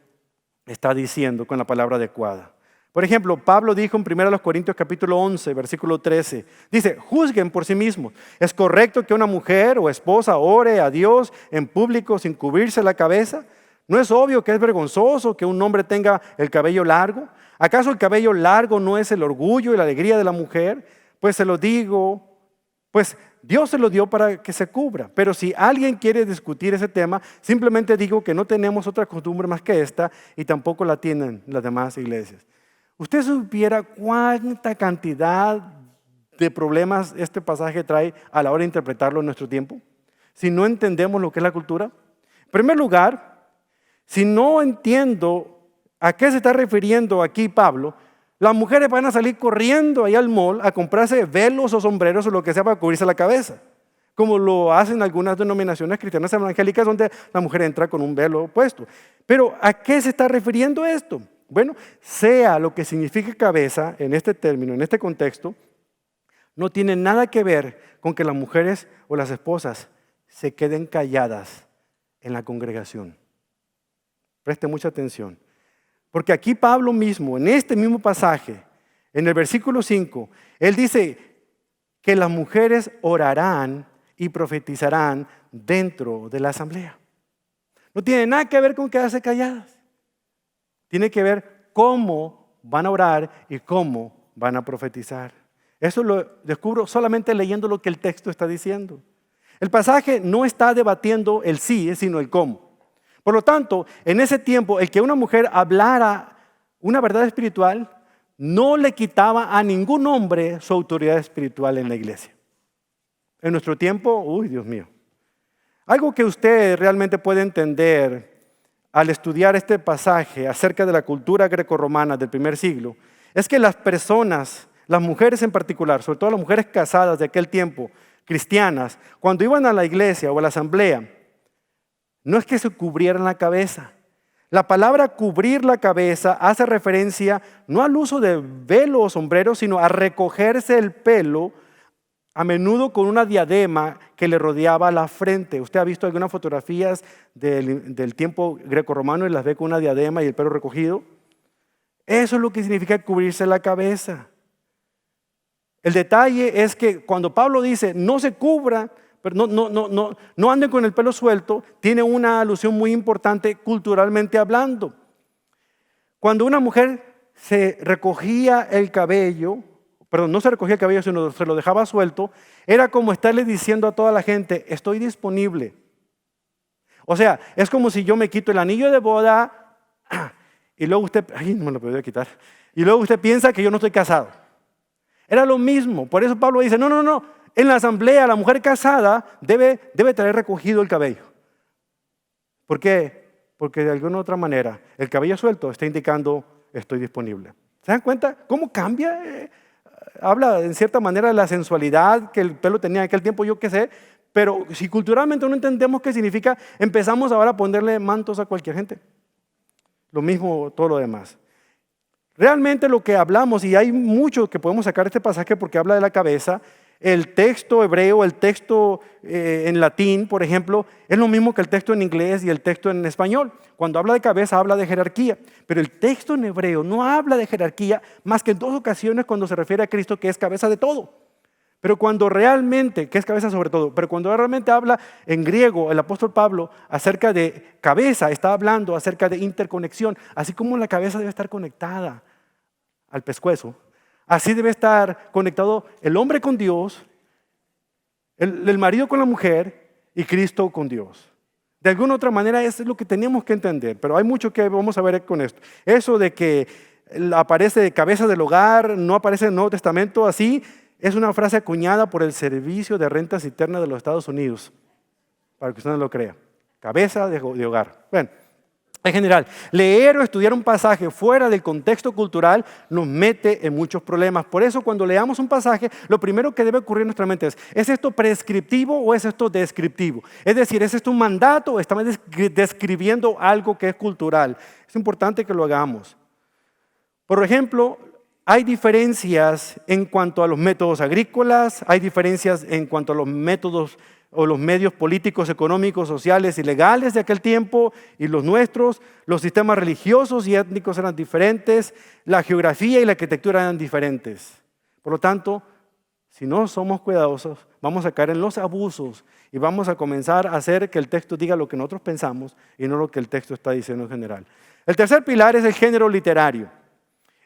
está diciendo con la palabra adecuada. Por ejemplo, Pablo dijo en 1 Corintios capítulo 11, versículo 13, dice, juzguen por sí mismos. ¿Es correcto que una mujer o esposa ore a Dios en público sin cubrirse la cabeza? ¿No es obvio que es vergonzoso que un hombre tenga el cabello largo? ¿Acaso el cabello largo no es el orgullo y la alegría de la mujer? Pues se lo digo, pues Dios se lo dio para que se cubra. Pero si alguien quiere discutir ese tema, simplemente digo que no tenemos otra costumbre más que esta y tampoco la tienen las demás iglesias. ¿Usted supiera cuánta cantidad de problemas este pasaje trae a la hora de interpretarlo en nuestro tiempo? si no entendemos lo que es la cultura? En primer lugar, si no entiendo a qué se está refiriendo aquí Pablo, las mujeres van a salir corriendo ahí al mall a comprarse velos o sombreros o lo que sea para cubrirse la cabeza, como lo hacen algunas denominaciones cristianas evangélicas donde la mujer entra con un velo puesto. Pero ¿a qué se está refiriendo esto? Bueno, sea lo que signifique cabeza en este término, en este contexto, no tiene nada que ver con que las mujeres o las esposas se queden calladas en la congregación. Preste mucha atención. Porque aquí Pablo mismo, en este mismo pasaje, en el versículo 5, él dice que las mujeres orarán y profetizarán dentro de la asamblea. No tiene nada que ver con quedarse calladas. Tiene que ver cómo van a orar y cómo van a profetizar. Eso lo descubro solamente leyendo lo que el texto está diciendo. El pasaje no está debatiendo el sí, sino el cómo. Por lo tanto, en ese tiempo, el que una mujer hablara una verdad espiritual no le quitaba a ningún hombre su autoridad espiritual en la iglesia. En nuestro tiempo, uy, Dios mío. Algo que usted realmente puede entender al estudiar este pasaje acerca de la cultura grecorromana del primer siglo, es que las personas, las mujeres en particular, sobre todo las mujeres casadas de aquel tiempo, cristianas, cuando iban a la iglesia o a la asamblea, no es que se cubrieran la cabeza. La palabra cubrir la cabeza hace referencia no al uso de velo o sombrero, sino a recogerse el pelo, a menudo con una diadema que le rodeaba la frente. Usted ha visto algunas fotografías del tiempo grecorromano y las ve con una diadema y el pelo recogido. Eso es lo que significa cubrirse la cabeza. El detalle es que cuando Pablo dice no se cubra, pero no anden con el pelo suelto, tiene una alusión muy importante culturalmente hablando. Cuando una mujer se recogía el cabello, no se recogía el cabello, sino se lo dejaba suelto, era como estarle diciendo a toda la gente, estoy disponible. O sea, es como si yo me quito el anillo de boda y luego usted, no me lo podía quitar, y luego usted piensa que yo no estoy casado. Era lo mismo, por eso Pablo dice, no. En la asamblea, la mujer casada debe traer recogido el cabello. ¿Por qué? Porque de alguna otra manera el cabello suelto está indicando estoy disponible. ¿Se dan cuenta cómo cambia? Habla en cierta manera de la sensualidad que el pelo tenía en aquel tiempo, yo qué sé. Pero si culturalmente no entendemos qué significa, empezamos ahora a ponerle mantos a cualquier gente. Lo mismo todo lo demás. Realmente lo que hablamos, y hay mucho que podemos sacar de este pasaje porque habla de la cabeza. El texto hebreo, el texto en latín, por ejemplo, es lo mismo que el texto en inglés y el texto en español. Cuando habla de cabeza, habla de jerarquía. Pero el texto en hebreo no habla de jerarquía más que en 2 ocasiones cuando se refiere a Cristo, que es cabeza de todo. Pero cuando realmente, que es cabeza sobre todo, pero cuando realmente habla en griego el apóstol Pablo acerca de cabeza, está hablando acerca de interconexión. Así como la cabeza debe estar conectada al pescuezo, así debe estar conectado el hombre con Dios, el marido con la mujer y Cristo con Dios. De alguna otra manera eso es lo que tenemos que entender, pero hay mucho que vamos a ver con esto. Eso de que aparece cabeza del hogar, no aparece en el Nuevo Testamento, así es una frase acuñada por el Servicio de Rentas Internas de los Estados Unidos, para que usted no lo crea. Cabeza de hogar. Bueno. En general, leer o estudiar un pasaje fuera del contexto cultural nos mete en muchos problemas. Por eso, cuando leamos un pasaje, lo primero que debe ocurrir en nuestra mente ¿es esto prescriptivo o es esto descriptivo? Es decir, ¿es esto un mandato o estamos describiendo algo que es cultural? Es importante que lo hagamos. Por ejemplo, hay diferencias en cuanto a los métodos agrícolas, hay diferencias en cuanto a los métodos o los medios políticos, económicos, sociales y legales de aquel tiempo y los nuestros. Los sistemas religiosos y étnicos eran diferentes, la geografía y la arquitectura eran diferentes. Por lo tanto, si no somos cuidadosos, vamos a caer en los abusos y vamos a comenzar a hacer que el texto diga lo que nosotros pensamos y no lo que el texto está diciendo en general. El tercer pilar es el género literario.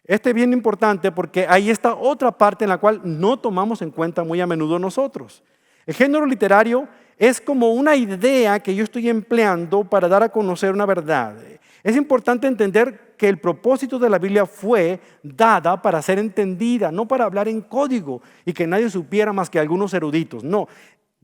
Este es bien importante porque ahí está otra parte en la cual no tomamos en cuenta muy a menudo nosotros. El género literario es como una idea que yo estoy empleando para dar a conocer una verdad. Es importante entender que el propósito de la Biblia fue dada para ser entendida, no para hablar en código y que nadie supiera más que algunos eruditos. No,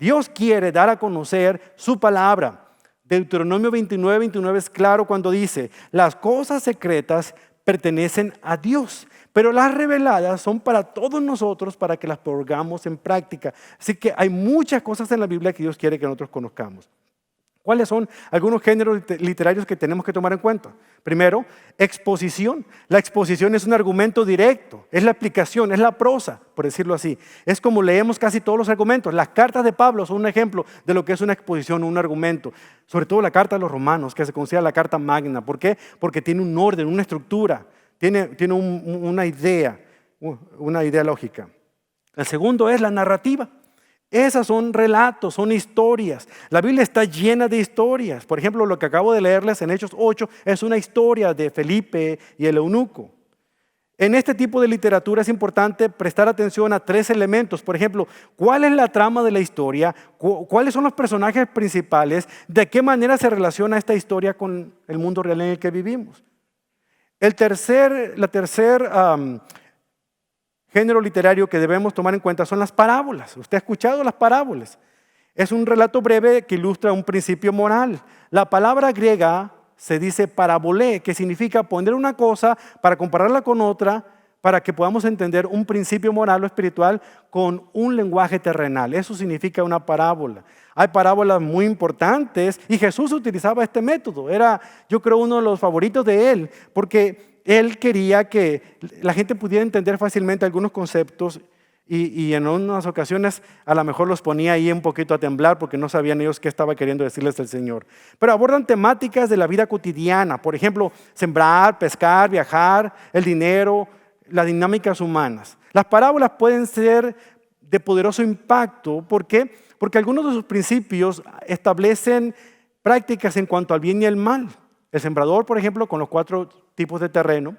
Dios quiere dar a conocer su palabra. Deuteronomio 29 es claro cuando dice: las cosas secretas pertenecen a Dios, pero las reveladas son para todos nosotros, para que las pongamos en práctica. Así que hay muchas cosas en la Biblia que Dios quiere que nosotros conozcamos. ¿Cuáles son algunos géneros literarios que tenemos que tomar en cuenta? Primero, exposición. La exposición es un argumento directo, es la explicación, es la prosa, por decirlo así. Es como leemos casi todos los argumentos. Las cartas de Pablo son un ejemplo de lo que es una exposición, un argumento. Sobre todo la carta de los Romanos, que se considera la carta magna. ¿Por qué? Porque tiene un orden, una estructura, tiene una idea lógica. El segundo es la narrativa. Esas son relatos, son historias. La Biblia está llena de historias. Por ejemplo, lo que acabo de leerles en Hechos 8 es una historia de Felipe y el eunuco. En este tipo de literatura es importante prestar atención a 3 elementos. Por ejemplo, ¿cuál es la trama de la historia? ¿Cuáles son los personajes principales? ¿De qué manera se relaciona esta historia con el mundo real en el que vivimos? La tercer género literario que debemos tomar en cuenta son las parábolas. Usted ha escuchado las parábolas. Es un relato breve que ilustra un principio moral. La palabra griega se dice parabolé, que significa poner una cosa para compararla con otra, para que podamos entender un principio moral o espiritual con un lenguaje terrenal. Eso significa una parábola. Hay parábolas muy importantes y Jesús utilizaba este método. Era, yo creo, uno de los favoritos de él, porque él quería que la gente pudiera entender fácilmente algunos conceptos y en unas ocasiones a lo mejor los ponía ahí un poquito a temblar porque no sabían ellos qué estaba queriendo decirles el Señor. Pero abordan temáticas de la vida cotidiana, por ejemplo, sembrar, pescar, viajar, el dinero, las dinámicas humanas. Las parábolas pueden ser de poderoso impacto. ¿Por qué? Porque algunos de sus principios establecen prácticas en cuanto al bien y el mal. El sembrador, por ejemplo, con los 4 tipos de terreno.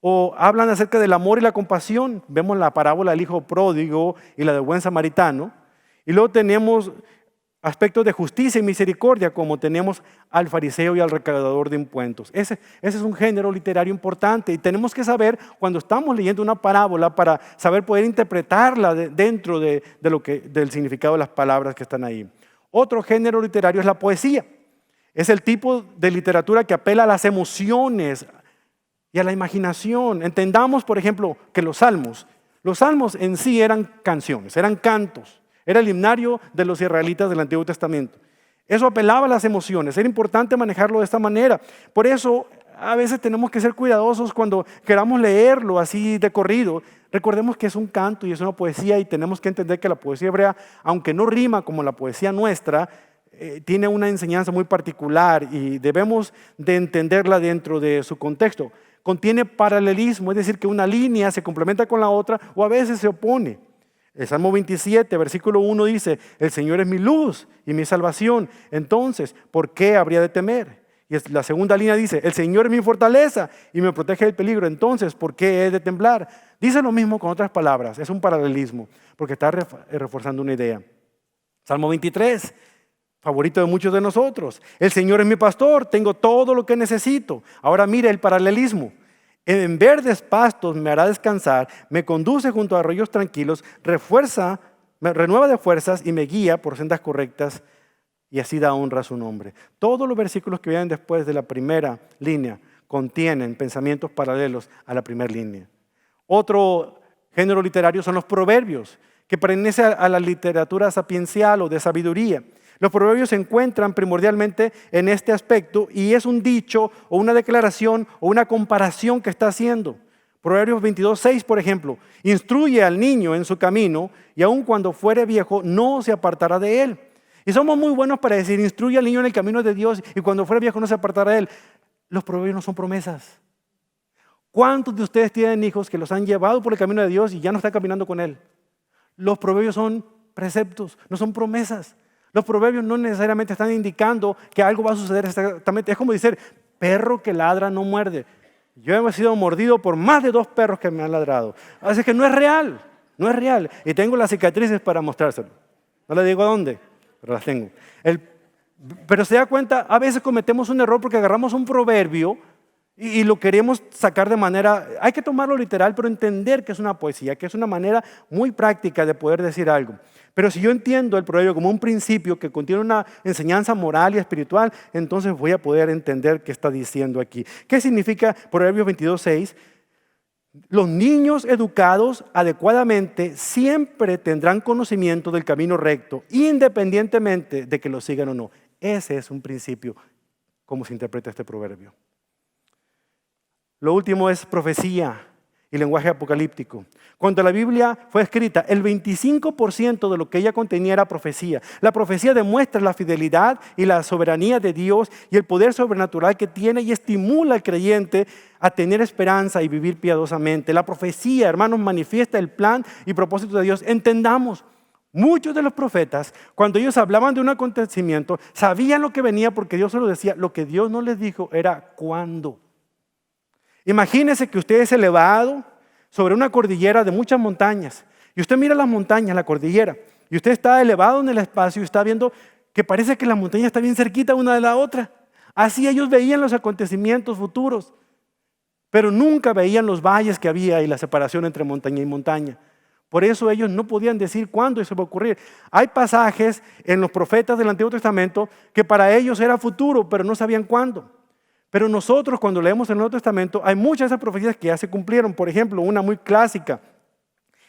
O hablan acerca del amor y la compasión. Vemos la parábola del hijo pródigo y la del buen samaritano. Y luego tenemos aspectos de justicia y misericordia, como tenemos al fariseo y al recaudador de impuestos. Ese es un género literario importante y tenemos que saber cuando estamos leyendo una parábola para saber poder interpretarla dentro del significado de las palabras que están ahí. Otro género literario es la poesía. Es el tipo de literatura que apela a las emociones y a la imaginación. Entendamos, por ejemplo, que los salmos en sí eran canciones, eran cantos. Era el himnario de los israelitas del Antiguo Testamento. Eso apelaba a las emociones. Era importante manejarlo de esta manera. Por eso, a veces tenemos que ser cuidadosos cuando queramos leerlo así de corrido. Recordemos que es un canto y es una poesía y tenemos que entender que la poesía hebrea, aunque no rima como la poesía nuestra, tiene una enseñanza muy particular y debemos de entenderla dentro de su contexto. Contiene paralelismo, es decir, que una línea se complementa con la otra o a veces se opone. El Salmo 27, versículo 1 dice: el Señor es mi luz y mi salvación, entonces, ¿por qué habría de temer? Y la segunda línea dice: el Señor es mi fortaleza y me protege del peligro, entonces, ¿por qué he de temblar? Dice lo mismo con otras palabras, es un paralelismo, porque está reforzando una idea. Salmo 23, favorito de muchos de nosotros: el Señor es mi pastor, tengo todo lo que necesito. Ahora mire el paralelismo. En verdes pastos me hará descansar, me conduce junto a arroyos tranquilos, me renueva de fuerzas y me guía por sendas correctas, y así da honra a su nombre. Todos los versículos que vienen después de la primera línea contienen pensamientos paralelos a la primera línea. Otro género literario son los proverbios, que pertenece a la literatura sapiencial o de sabiduría. Los proverbios se encuentran primordialmente en este aspecto y es un dicho o una declaración o una comparación que está haciendo. Proverbios 22:6, por ejemplo: instruye al niño en su camino y aun cuando fuere viejo no se apartará de él. Y somos muy buenos para decir: instruye al niño en el camino de Dios y cuando fuere viejo no se apartará de él. Los proverbios no son promesas. ¿Cuántos de ustedes tienen hijos que los han llevado por el camino de Dios y ya no están caminando con él? Los proverbios son preceptos, no son promesas. Los proverbios no necesariamente están indicando que algo va a suceder exactamente. Es como decir: perro que ladra no muerde. Yo he sido mordido por más de 2 perros que me han ladrado. Así que no es real, no es real. Y tengo las cicatrices para mostrárselo. No le digo a dónde, pero las tengo. Pero se da cuenta, a veces cometemos un error porque agarramos un proverbio Y lo queremos sacar de manera, hay que tomarlo literal, pero entender que es una poesía, que es una manera muy práctica de poder decir algo. Pero si yo entiendo el proverbio como un principio que contiene una enseñanza moral y espiritual, entonces voy a poder entender qué está diciendo aquí. ¿Qué significa Proverbios 22:6? Los niños educados adecuadamente siempre tendrán conocimiento del camino recto, independientemente de que lo sigan o no. Ese es un principio, como se interpreta este proverbio. Lo último es profecía y lenguaje apocalíptico. Cuando la Biblia fue escrita, el 25% de lo que ella contenía era profecía. La profecía demuestra la fidelidad y la soberanía de Dios y el poder sobrenatural que tiene y estimula al creyente a tener esperanza y vivir piadosamente. La profecía, hermanos, manifiesta el plan y propósito de Dios. Entendamos, muchos de los profetas, cuando ellos hablaban de un acontecimiento, sabían lo que venía porque Dios se lo decía. Lo que Dios no les dijo era cuándo. Imagínese que usted es elevado sobre una cordillera de muchas montañas y usted mira las montañas, la cordillera, y usted está elevado en el espacio y está viendo que parece que la montaña está bien cerquita una de la otra. Así ellos veían los acontecimientos futuros, pero nunca veían los valles que había y la separación entre montaña y montaña. Por eso ellos no podían decir cuándo eso va a ocurrir. Hay pasajes en los profetas del Antiguo Testamento que para ellos era futuro, pero no sabían cuándo. Pero nosotros cuando leemos el Nuevo Testamento hay muchas de esas profecías que ya se cumplieron. Por ejemplo, una muy clásica,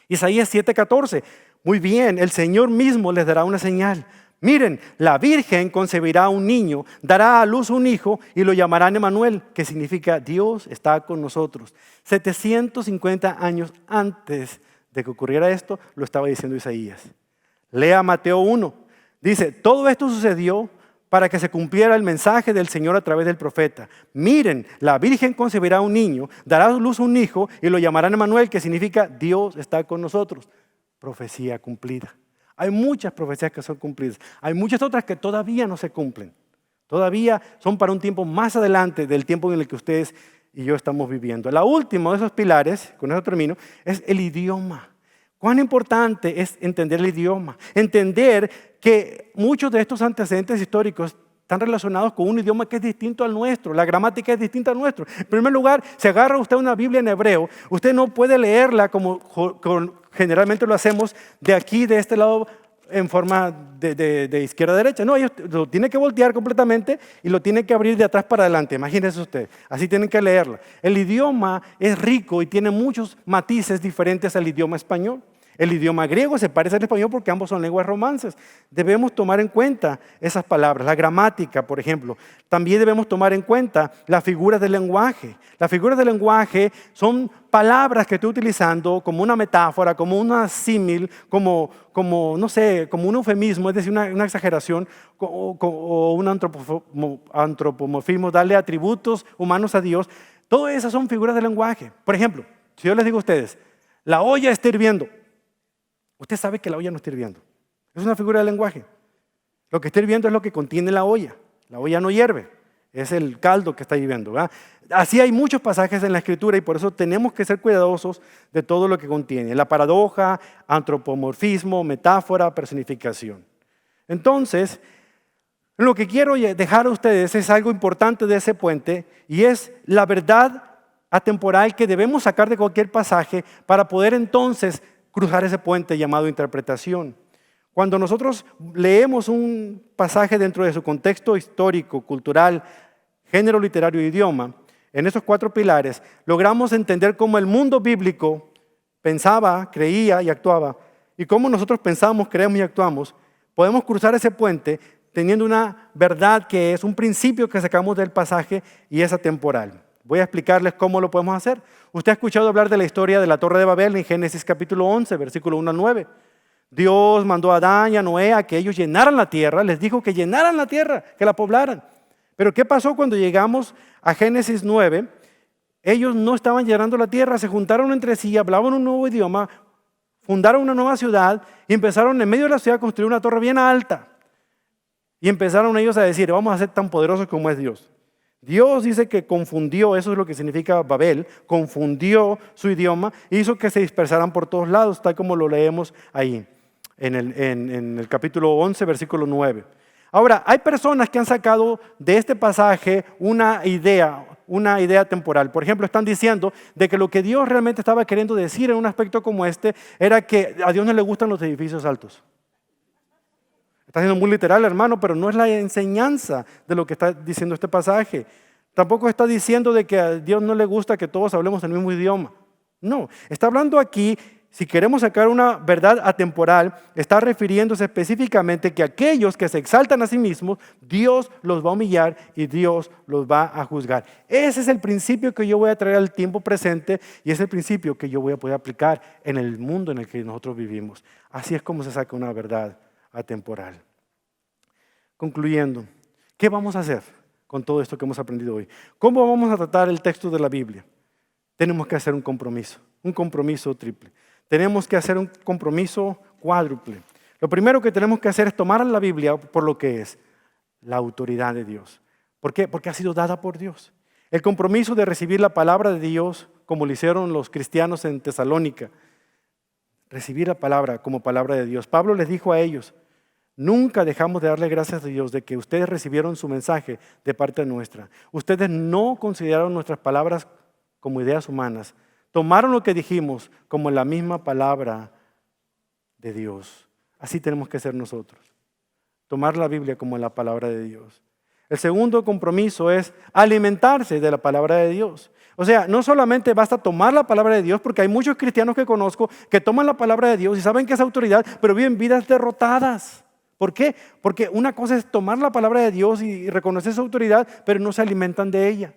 Isaías 7:14. Muy bien, el Señor mismo les dará una señal. Miren, la Virgen concebirá un niño, dará a luz un hijo y lo llamarán Emmanuel, que significa Dios está con nosotros. 750 años antes de que ocurriera esto, lo estaba diciendo Isaías. Lea Mateo 1. Dice, todo esto sucedió para que se cumpliera el mensaje del Señor a través del profeta. Miren, la Virgen concebirá un niño, dará a luz un hijo y lo llamarán Emmanuel, que significa Dios está con nosotros. Profecía cumplida. Hay muchas profecías que son cumplidas. Hay muchas otras que todavía no se cumplen. Todavía son para un tiempo más adelante del tiempo en el que ustedes y yo estamos viviendo. La última de esos pilares, con eso termino, es el idioma. Cuán importante es entender el idioma, entender que muchos de estos antecedentes históricos están relacionados con un idioma que es distinto al nuestro, la gramática es distinta al nuestro. En primer lugar, si agarra usted una Biblia en hebreo, usted no puede leerla como generalmente lo hacemos de aquí, de este lado, en forma de izquierda a derecha. No, ellos lo tienen que voltear completamente y lo tienen que abrir de atrás para adelante. Imagínense usted, así tienen que leerla. El idioma es rico y tiene muchos matices diferentes al idioma español. El idioma griego se parece al español porque ambos son lenguas romances. Debemos tomar en cuenta esas palabras, la gramática, por ejemplo. También debemos tomar en cuenta las figuras del lenguaje. Las figuras del lenguaje son palabras que estoy utilizando como una metáfora, como una símil, como no sé, como un eufemismo, es decir, una exageración o un antropomorfismo, darle atributos humanos a Dios. Todas esas son figuras del lenguaje. Por ejemplo, si yo les digo a ustedes, la olla está hirviendo. Usted sabe que la olla no está hirviendo. Es una figura del lenguaje. Lo que está hirviendo es lo que contiene la olla. La olla no hierve. Es el caldo que está hirviendo, ¿verdad? Así hay muchos pasajes en la Escritura y por eso tenemos que ser cuidadosos de todo lo que contiene. La paradoja, antropomorfismo, metáfora, personificación. Entonces, lo que quiero dejar a ustedes es algo importante de ese puente y es la verdad atemporal que debemos sacar de cualquier pasaje para poder entonces cruzar ese puente llamado interpretación. Cuando nosotros leemos un pasaje dentro de su contexto histórico, cultural, género literario e idioma, en esos 4 pilares, logramos entender cómo el mundo bíblico pensaba, creía y actuaba, y cómo nosotros pensamos, creemos y actuamos. Podemos cruzar ese puente teniendo una verdad que es un principio que sacamos del pasaje y es atemporal. Voy a explicarles cómo lo podemos hacer. Usted ha escuchado hablar de la historia de la Torre de Babel en Génesis capítulo 11, versículo 1 al 9. Dios mandó a Adán y a Noé a que ellos llenaran la tierra, les dijo que llenaran la tierra, que la poblaran. Pero ¿qué pasó cuando llegamos a Génesis 9? Ellos no estaban llenando la tierra, se juntaron entre sí, hablaban un nuevo idioma, fundaron una nueva ciudad y empezaron en medio de la ciudad a construir una torre bien alta. Y empezaron ellos a decir, vamos a ser tan poderosos como es Dios. Dios dice que confundió, eso es lo que significa Babel, confundió su idioma e hizo que se dispersaran por todos lados, tal como lo leemos ahí en el capítulo 11, versículo 9. Ahora, hay personas que han sacado de este pasaje una idea una idea temporal. Por ejemplo, están diciendo de que lo que Dios realmente estaba queriendo decir en un aspecto como este era que a Dios no le gustan los edificios altos. Está siendo muy literal, hermano, pero no es la enseñanza de lo que está diciendo este pasaje. Tampoco está diciendo de que a Dios no le gusta que todos hablemos el mismo idioma. No, está hablando aquí, si queremos sacar una verdad atemporal, está refiriéndose específicamente que aquellos que se exaltan a sí mismos, Dios los va a humillar y Dios los va a juzgar. Ese es el principio que yo voy a traer al tiempo presente y es el principio que yo voy a poder aplicar en el mundo en el que nosotros vivimos. Así es como se saca una verdad atemporal. Concluyendo, ¿qué vamos a hacer con todo esto que hemos aprendido hoy? ¿Cómo vamos a tratar el texto de la Biblia? Tenemos que hacer un compromiso triple. Tenemos que hacer un compromiso cuádruple. Lo primero que tenemos que hacer es tomar la Biblia por lo que es, la autoridad de Dios. ¿Por qué? Porque ha sido dada por Dios. El compromiso de recibir la palabra de Dios, como lo hicieron los cristianos en Tesalónica, recibir la palabra como palabra de Dios. Pablo les dijo a ellos, nunca dejamos de darle gracias a Dios de que ustedes recibieron su mensaje de parte nuestra. Ustedes no consideraron nuestras palabras como ideas humanas. Tomaron lo que dijimos como la misma palabra de Dios. Así tenemos que ser nosotros. Tomar la Biblia como la palabra de Dios. El segundo compromiso es alimentarse de la palabra de Dios. O sea, no solamente basta tomar la palabra de Dios, porque hay muchos cristianos que conozco que toman la palabra de Dios y saben que es autoridad, pero viven vidas derrotadas. ¿Por qué? Porque una cosa es tomar la palabra de Dios y reconocer su autoridad, pero no se alimentan de ella.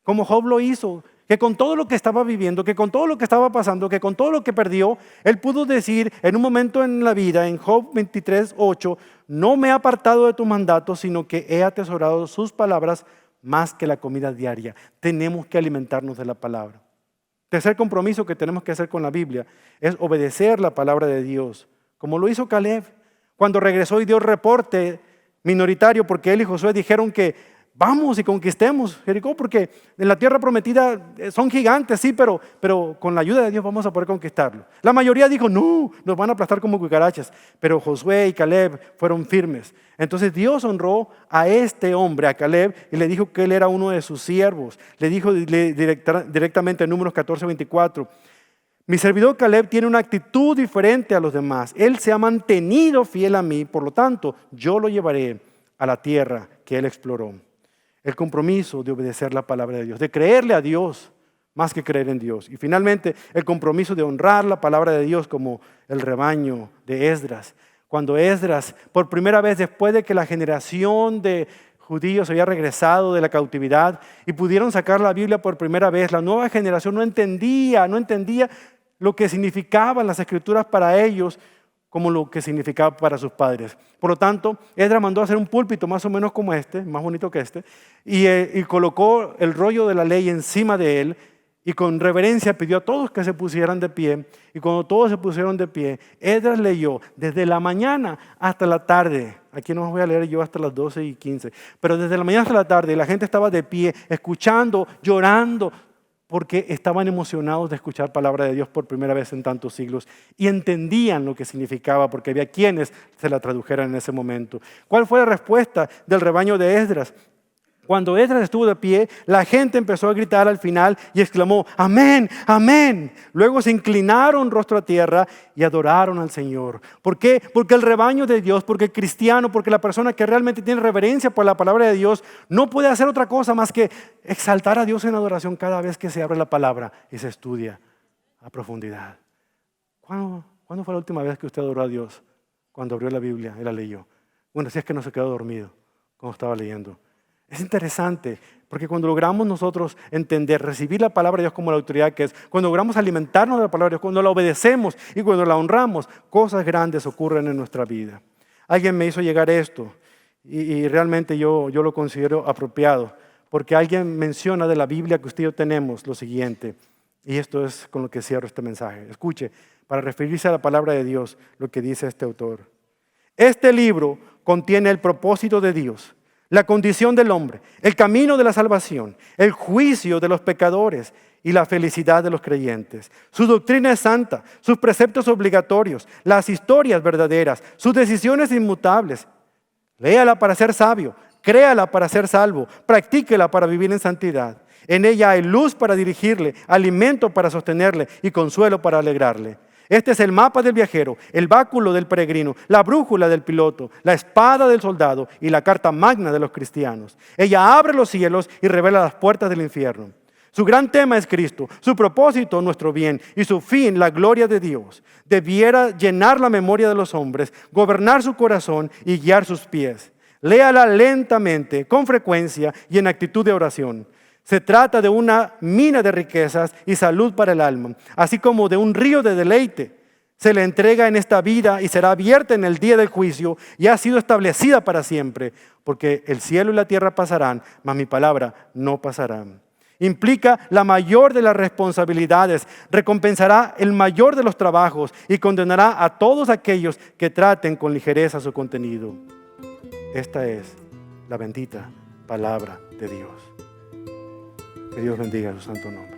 Como Job lo hizo, que con todo lo que estaba viviendo, que con todo lo que estaba pasando, que con todo lo que perdió, él pudo decir en un momento en la vida, en Job 23:8, no me he apartado de tu mandato, sino que he atesorado sus palabras más que la comida diaria. Tenemos que alimentarnos de la palabra. Tercer compromiso que tenemos que hacer con la Biblia es obedecer la palabra de Dios, como lo hizo Caleb. Cuando regresó y dio reporte minoritario, porque él y Josué dijeron que vamos y conquistemos Jericó, porque en la tierra prometida son gigantes, sí, pero con la ayuda de Dios vamos a poder conquistarlo. La mayoría dijo, no, nos van a aplastar como cucarachas, pero Josué y Caleb fueron firmes. Entonces Dios honró a este hombre, a Caleb, y le dijo que él era uno de sus siervos. Le dijo directamente en Números 14:24, mi servidor Caleb tiene una actitud diferente a los demás. Él se ha mantenido fiel a mí, por lo tanto, yo lo llevaré a la tierra que él exploró. El compromiso de obedecer la palabra de Dios, de creerle a Dios más que creer en Dios. Y finalmente, el compromiso de honrar la palabra de Dios como el rebaño de Esdras. Cuando Esdras, por primera vez después de que la generación de judíos había regresado de la cautividad y pudieron sacar la Biblia por primera vez, la nueva generación no entendía lo que significaban las escrituras para ellos como lo que significaba para sus padres. Por lo tanto, Esdras mandó a hacer un púlpito más o menos como este, más bonito que este, y colocó el rollo de la ley encima de él y con reverencia pidió a todos que se pusieran de pie. Y cuando todos se pusieron de pie, Esdras leyó desde la mañana hasta la tarde. Aquí no os voy a leer yo hasta las 12:15, pero desde la mañana hasta la tarde la gente estaba de pie, escuchando, llorando, porque estaban emocionados de escuchar palabra de Dios por primera vez en tantos siglos y entendían lo que significaba porque había quienes se la tradujeran en ese momento. ¿Cuál fue la respuesta del rebaño de Esdras? Cuando Esdras estuvo de pie, la gente empezó a gritar al final y exclamó, amén, amén. Luego se inclinaron rostro a tierra y adoraron al Señor. ¿Por qué? Porque el rebaño de Dios, porque el cristiano, porque la persona que realmente tiene reverencia por la palabra de Dios, no puede hacer otra cosa más que exaltar a Dios en adoración cada vez que se abre la palabra y se estudia a profundidad. ¿Cuándo fue la última vez que usted adoró a Dios? Cuando abrió la Biblia y la leyó. Bueno, si es que no se quedó dormido cuando estaba leyendo. Es interesante, porque cuando logramos nosotros entender, recibir la palabra de Dios como la autoridad que es, cuando logramos alimentarnos de la palabra de Dios, cuando la obedecemos y cuando la honramos, cosas grandes ocurren en nuestra vida. Alguien me hizo llegar esto y realmente yo lo considero apropiado, porque alguien menciona de la Biblia que usted y yo tenemos lo siguiente, y esto es con lo que cierro este mensaje. Escuche, para referirse a la palabra de Dios, lo que dice este autor. Este libro contiene el propósito de Dios, la condición del hombre, el camino de la salvación, el juicio de los pecadores y la felicidad de los creyentes. Su doctrina es santa, sus preceptos obligatorios, las historias verdaderas, sus decisiones inmutables. Léala para ser sabio, créala para ser salvo, practíquela para vivir en santidad. En ella hay luz para dirigirle, alimento para sostenerle y consuelo para alegrarle. Este es el mapa del viajero, el báculo del peregrino, la brújula del piloto, la espada del soldado y la carta magna de los cristianos. Ella abre los cielos y revela las puertas del infierno. Su gran tema es Cristo, su propósito nuestro bien y su fin la gloria de Dios. Debiera llenar la memoria de los hombres, gobernar su corazón y guiar sus pies. Léala lentamente, con frecuencia y en actitud de oración. Se trata de una mina de riquezas y salud para el alma, así como de un río de deleite. Se le entrega en esta vida y será abierta en el día del juicio y ha sido establecida para siempre, porque el cielo y la tierra pasarán, mas mi palabra no pasará. Implica la mayor de las responsabilidades, recompensará el mayor de los trabajos y condenará a todos aquellos que traten con ligereza su contenido. Esta es la bendita palabra de Dios. Que Dios bendiga su santo nombre.